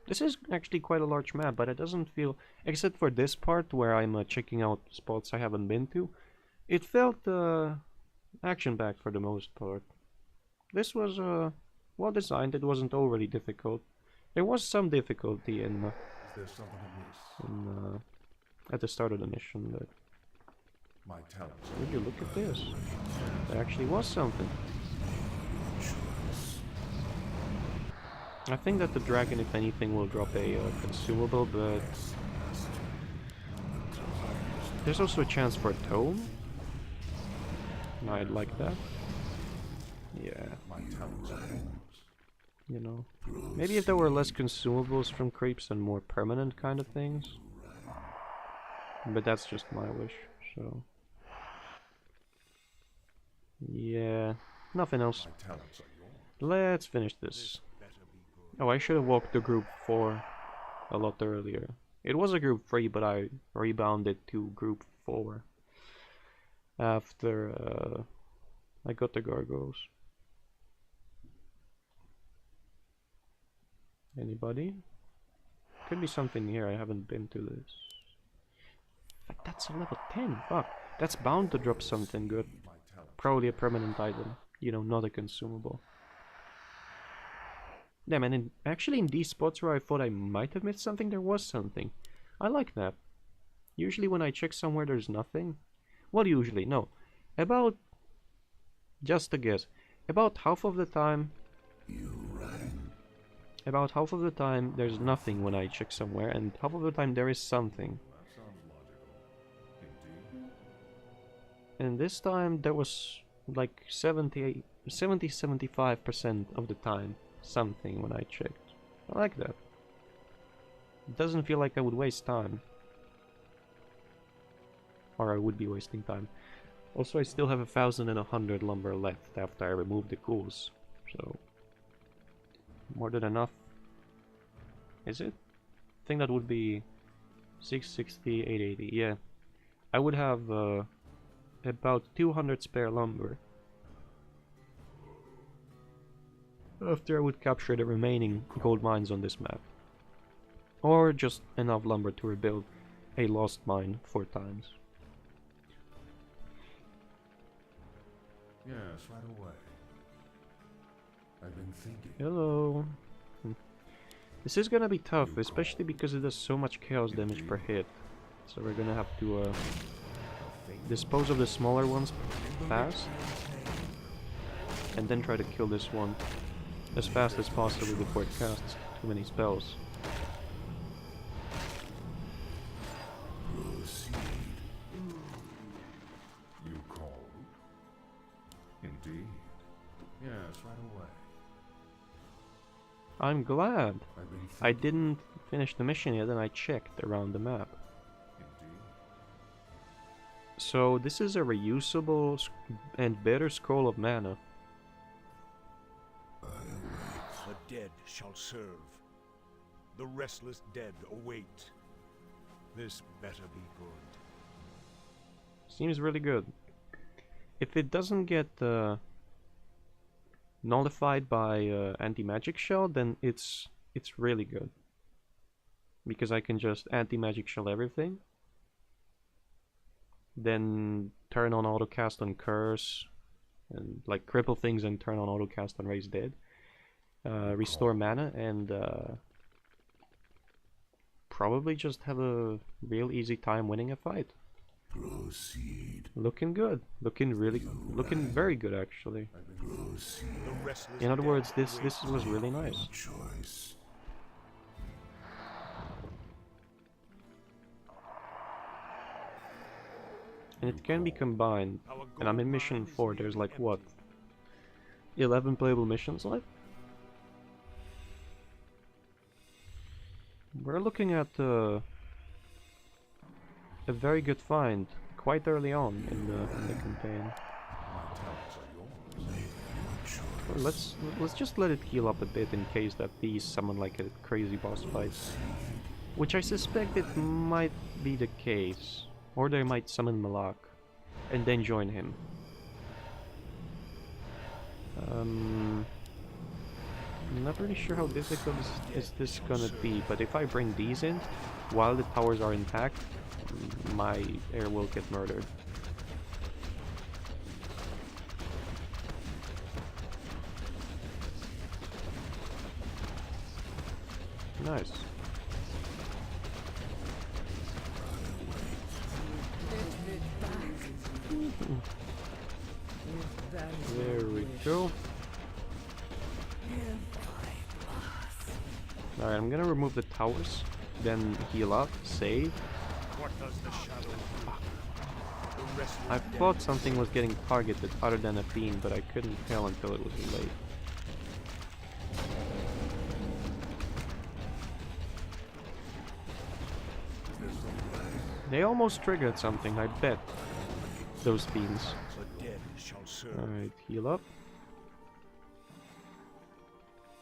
This is actually quite a large map, but it doesn't feel, except for this part where I'm checking out spots I haven't been to, it felt action-packed for the most part. This was well designed, it wasn't overly difficult. There was some difficulty in, Is there something amiss? at the start of the mission, but My talents would you look at this? There actually was something. I think that the dragon, if anything, will drop a consumable, but there's also a chance for a tome. I'd like that. Yeah, My talents are yours. you know. Maybe if there were less consumables from creeps and more permanent kind of things. But that's just my wish, so. Yeah, nothing else. My talents are yours. Let's finish this. Better be good. Oh, I should have walked to group 4 a lot earlier. It was a group 3, but I rebounded to group 4 after I got the gargoyles. Anybody? Could be something here, I haven't been to this. Like, that's a level 10, fuck. That's bound to drop something good. Probably a permanent item, you know, not a consumable. Damn, and actually in these spots where I thought I might have missed something, there was something. I like that. Usually when I check somewhere there's nothing. Well, usually, no. About, just a guess, about half of the time... About half of the time there's nothing when I check somewhere, and half of the time there is something. And this time there was like 70-75% of the time something when I checked. I like that. It doesn't feel like I would waste time. Or I would be wasting time. Also, I still have 1,100 lumber left after I remove the ghouls, so more than enough. Is it? I think that would be 660, 880. Yeah, I would have about 200 spare lumber after I would capture the remaining gold mines on this map, or just enough lumber to rebuild a lost mine 4 times. Yes, right away. I've been thinking. Hello. This is gonna be tough, especially because it does so much chaos damage per hit. So we're gonna have to dispose of the smaller ones fast, and then try to kill this one as fast as possible before it casts too many spells. You called? Indeed. Yes, right away. I'm glad. I've been I didn't finish the mission yet and I checked around the map. Indeed. So this is a reusable and better scroll of mana. The dead shall serve. The restless dead await. This better be good. Seems really good. If it doesn't get nullified by anti-magic shell, then it's really good. Because I can just anti-magic shell everything. Then turn on autocast on curse. And like cripple things and turn on autocast on raise dead. Restore mana and probably just have a real easy time winning a fight. Proceed. Looking good. Looking very good actually. Proceed. The restless In other dead words, this await. was really nice. Choice. And it can be combined. And I'm in mission 4, there's like what? 11 playable missions left? We're looking at a very good find quite early on in the campaign. Well, let's just let it heal up a bit in case that these summon like a crazy boss fight, which I suspect it might be the case, or they might summon Malak and then join him. I'm not really sure how difficult is this gonna be, but if I bring these in while the towers are intact, my heir will get murdered. Nice. There we go. Alright, I'm gonna remove the towers, then heal up, save. What does the shadow do? The restless I dead thought something was getting targeted other than a fiend, but I couldn't tell until it was late. They almost triggered something, I bet. Those fiends. The dead shall serve. Alright, heal up.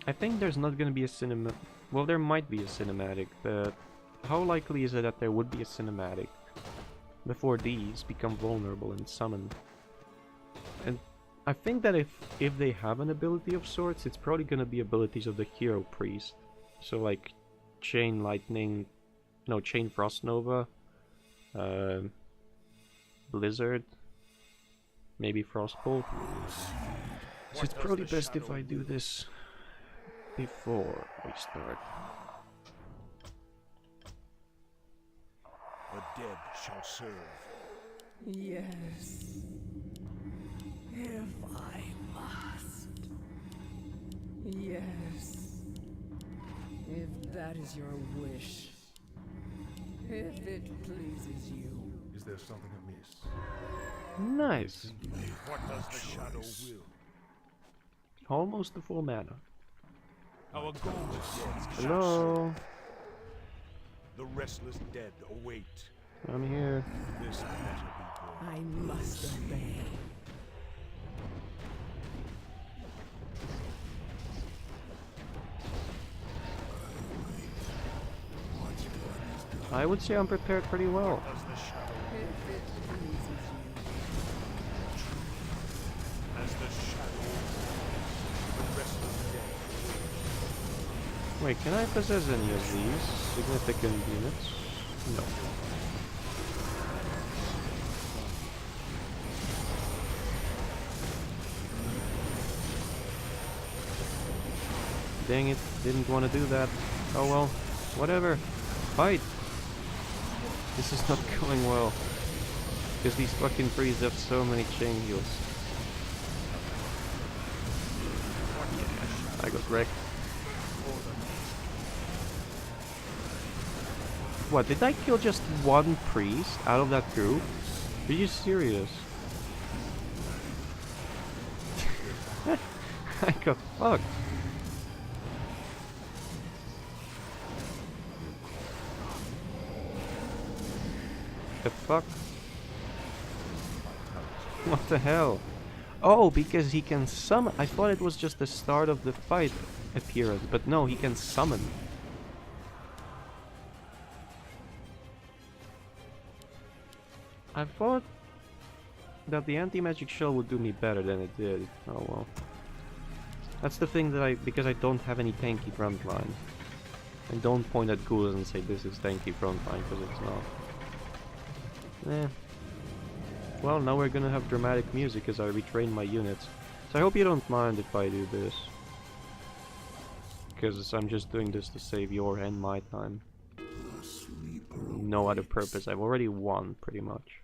I think there's not gonna be a cinema. Well, there might be a cinematic, but how likely is it that there would be a cinematic before these become vulnerable and summon? And I think that if they have an ability of sorts, it's probably gonna be abilities of the hero priest. So like chain lightning, no, chain frost nova, blizzard, maybe frostbolt. So it's probably best if I do this before we start. The dead shall serve. Yes. If I must. Yes. If that is your wish. If it pleases you. Is there something amiss? Nice. What does the shadow will? Almost the full mana. Our golden dead shall serve. Hello. The restless dead await. I'm here. This better be good. I must obey. I would say I'm prepared pretty well. Does the shadow If it pleases you. as the shadow the restless dead. Wait, can I possess any of these significant units? No. Dang it, didn't want to do that. Oh well, whatever. Fight! This is not going well. Because these fucking priests have so many chain heals. Yeah, I got wrecked. What, did I kill just one priest out of that group? Are you serious? I got fucked. The fuck? What the hell? Oh, because he can summon. I thought it was just the start of the fight appearance, but no, he can summon. I thought that the anti-magic shell would do me better than it did. Oh well. That's the thing that because I don't have any tanky frontline. And don't point at ghouls and say this is tanky frontline, because it's not. Eh. Well, now we're gonna have dramatic music as I retrain my units. So I hope you don't mind if I do this. Because I'm just doing this to save your and my time. No other purpose. I've already won, pretty much.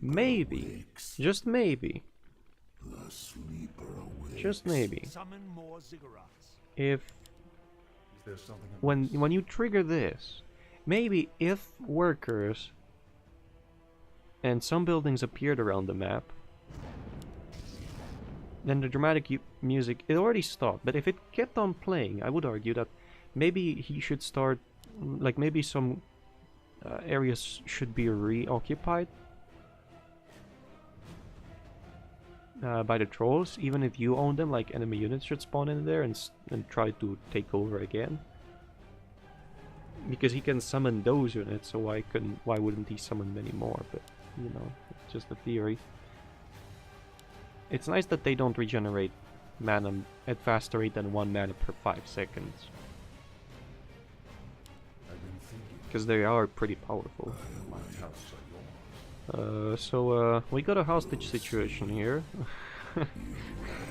Maybe, just maybe, just maybe, Summon more ziggurats. if Is there something when you trigger this, maybe if workers and some buildings appeared around the map, then the dramatic music, it already stopped, but if it kept on playing, I would argue that maybe he should start, like maybe some areas should be reoccupied by the trolls, even if you own them, like enemy units should spawn in there and try to take over again. Because he can summon those units, so why wouldn't he summon many more? But you know, it's just a theory. It's nice that they don't regenerate mana at faster rate than 1 mana per 5 seconds. I've been thinking Because they are pretty powerful. my talents are yours. We got a hostage situation here. Is there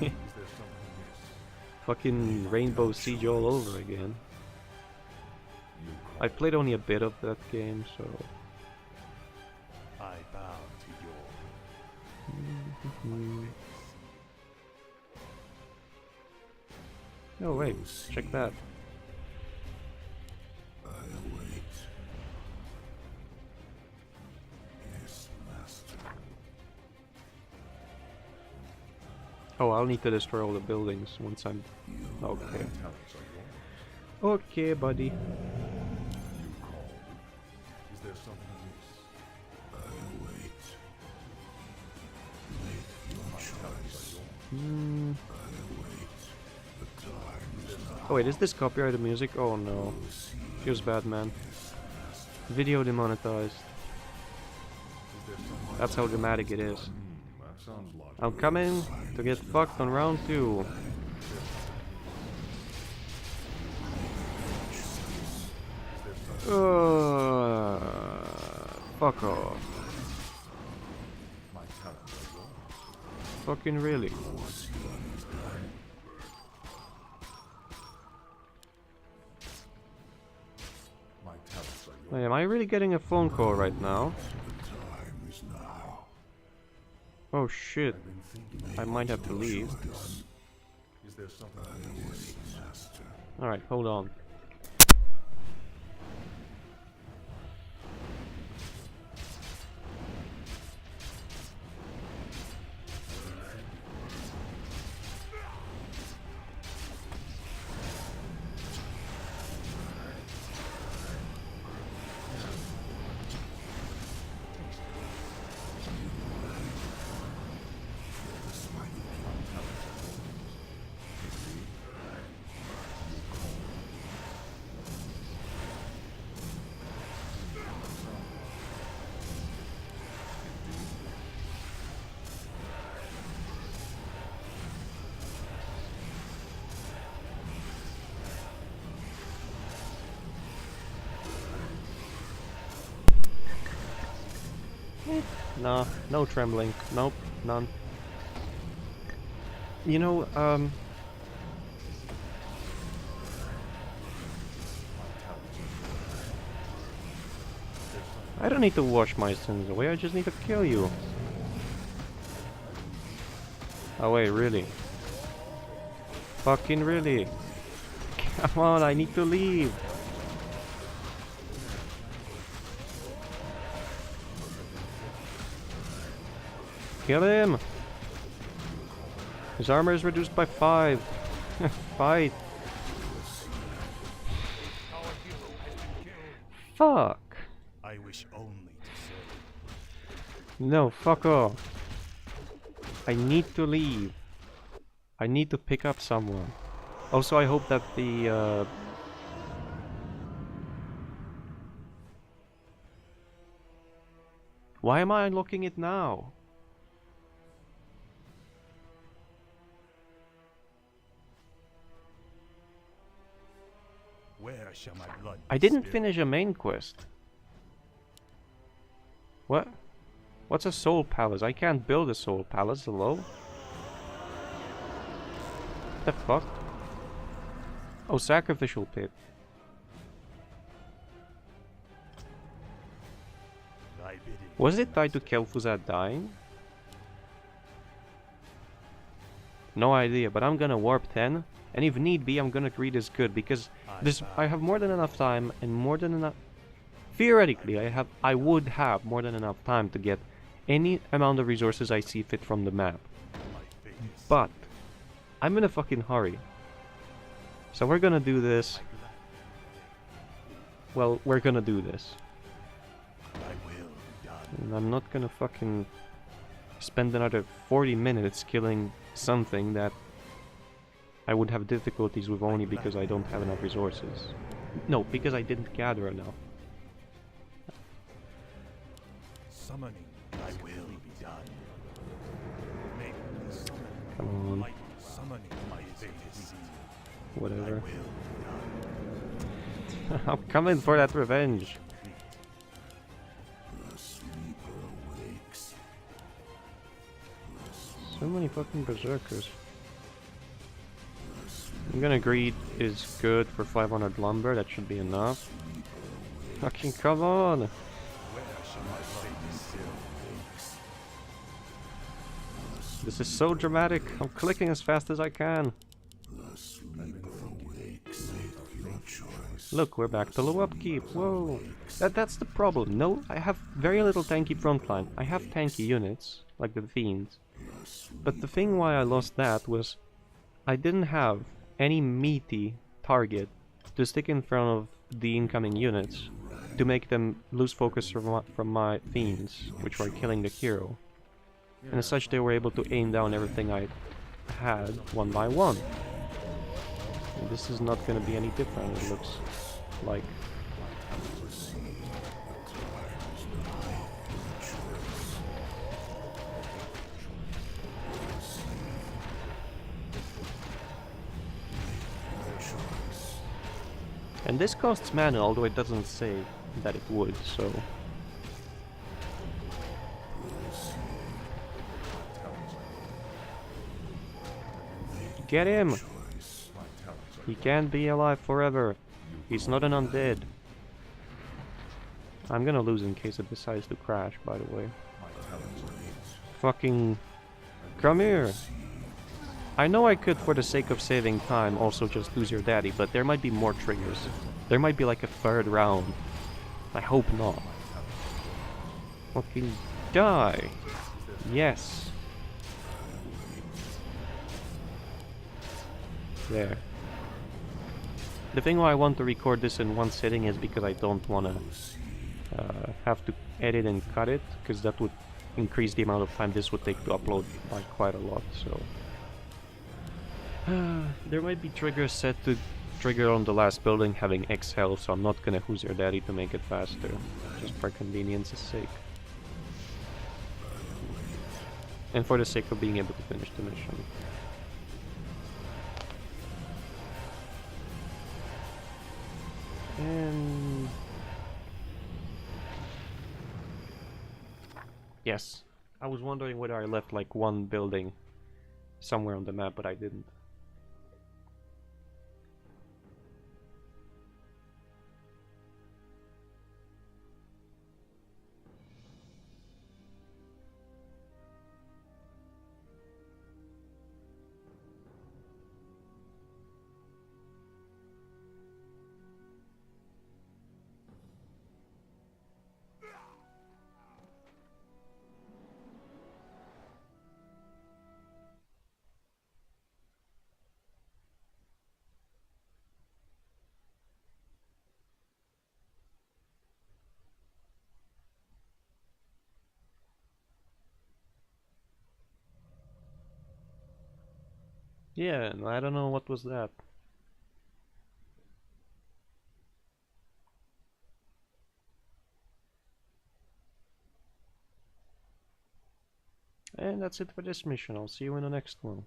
something amiss? Fucking Rainbow Siege all over again. You I played only a bit of that game, so... I bow to your Oh wait, check that. I await. Yes, master. Oh, I'll need to destroy all the buildings once I'm... Okay. Talents are yours. Okay, buddy. You called. Is there something amiss? I await. Make your choice. Hmm... I await. The time is Oh wait, is this copyrighted music? Oh no. Feels bad, man. Video demonetized. That's how dramatic it is. That sounds logical. I'm coming to get fucked on round 2. Fuck off. My talents are yours. Fucking really. My talents are yours. Wait, am I really getting a phone call right now? Time is now. Oh shit. I've been thinking. I might have to leave. Is there something I miss, Master? Alright, hold on. Nah, no trembling. Nope, none. You know, I don't need to wash my sins away, I just need to kill you. Oh wait, really? Fucking really? Come on, I need to leave. Kill him! His armor is reduced by 5. Fight! Fuck! I wish only to serve. No, fuck off. I need to leave. I need to pick up someone. Also, I hope that the why am I unlocking it now? Where shall my blood I be didn't spilled? finish a main quest. What? What's a soul palace? I can't build a soul palace, hello? The fuck? Oh, sacrificial pit. Thy bidding, Was it tied to Kel'Thuzad dying? No idea, but I'm gonna warp 10, and if need be, I'm gonna greed as good, because I have more than enough time, and more than enough... Theoretically, I would have more than enough time to get any amount of resources I see fit from the map. my fate is But, I'm in a fucking hurry. So we're gonna do this... Well, we're gonna do this. thy will be done. And I'm not gonna fucking spend another 40 minutes killing something that I would have difficulties with only because I don't have enough resources. No, because I didn't gather enough. Summoning thy will be done. Make this Come on, light summoning my fate is sealed. Thy whatever. will be done. I'm coming for that revenge. The sleeper awakes. So many fucking berserkers. I'm gonna greed is good for 500 lumber, that should be enough. Fucking come on! Where shall my fate be sealed? This is so dramatic, I'm clicking as fast as I can. The sleeper awakes. Make your choice. Look, we're back to low upkeep, whoa! That's the problem, no, I have very little tanky frontline. I have tanky units, like the fiends. But the thing why I lost that was I didn't have any meaty target to stick in front of the incoming units to make them lose focus from my fiends, which were killing the hero. And as such they were able to aim down everything I had one by one. this is not gonna be any different, it looks like. And this costs mana, although it doesn't say that it would, so... Get him! He can't be alive forever. He's not an undead. I'm gonna lose in case it decides to crash, by the way. Fucking... Come here! I know I could, for the sake of saving time, also just lose your daddy, but there might be more triggers. There might be like a third round. I hope not. Fucking die! Yes! There. The thing why I want to record this in one sitting is because I don't want to have to edit and cut it, because that would increase the amount of time this would take to upload by quite a lot, so... there might be triggers set to trigger on the last building having X health, so I'm not gonna who's your daddy to make it faster, just for convenience's sake. And for the sake of being able to finish the mission. And... yes, I was wondering whether I left like one building somewhere on the map, but I didn't. Yeah, I don't know what was that. And that's it for this mission. I'll see you in the next one.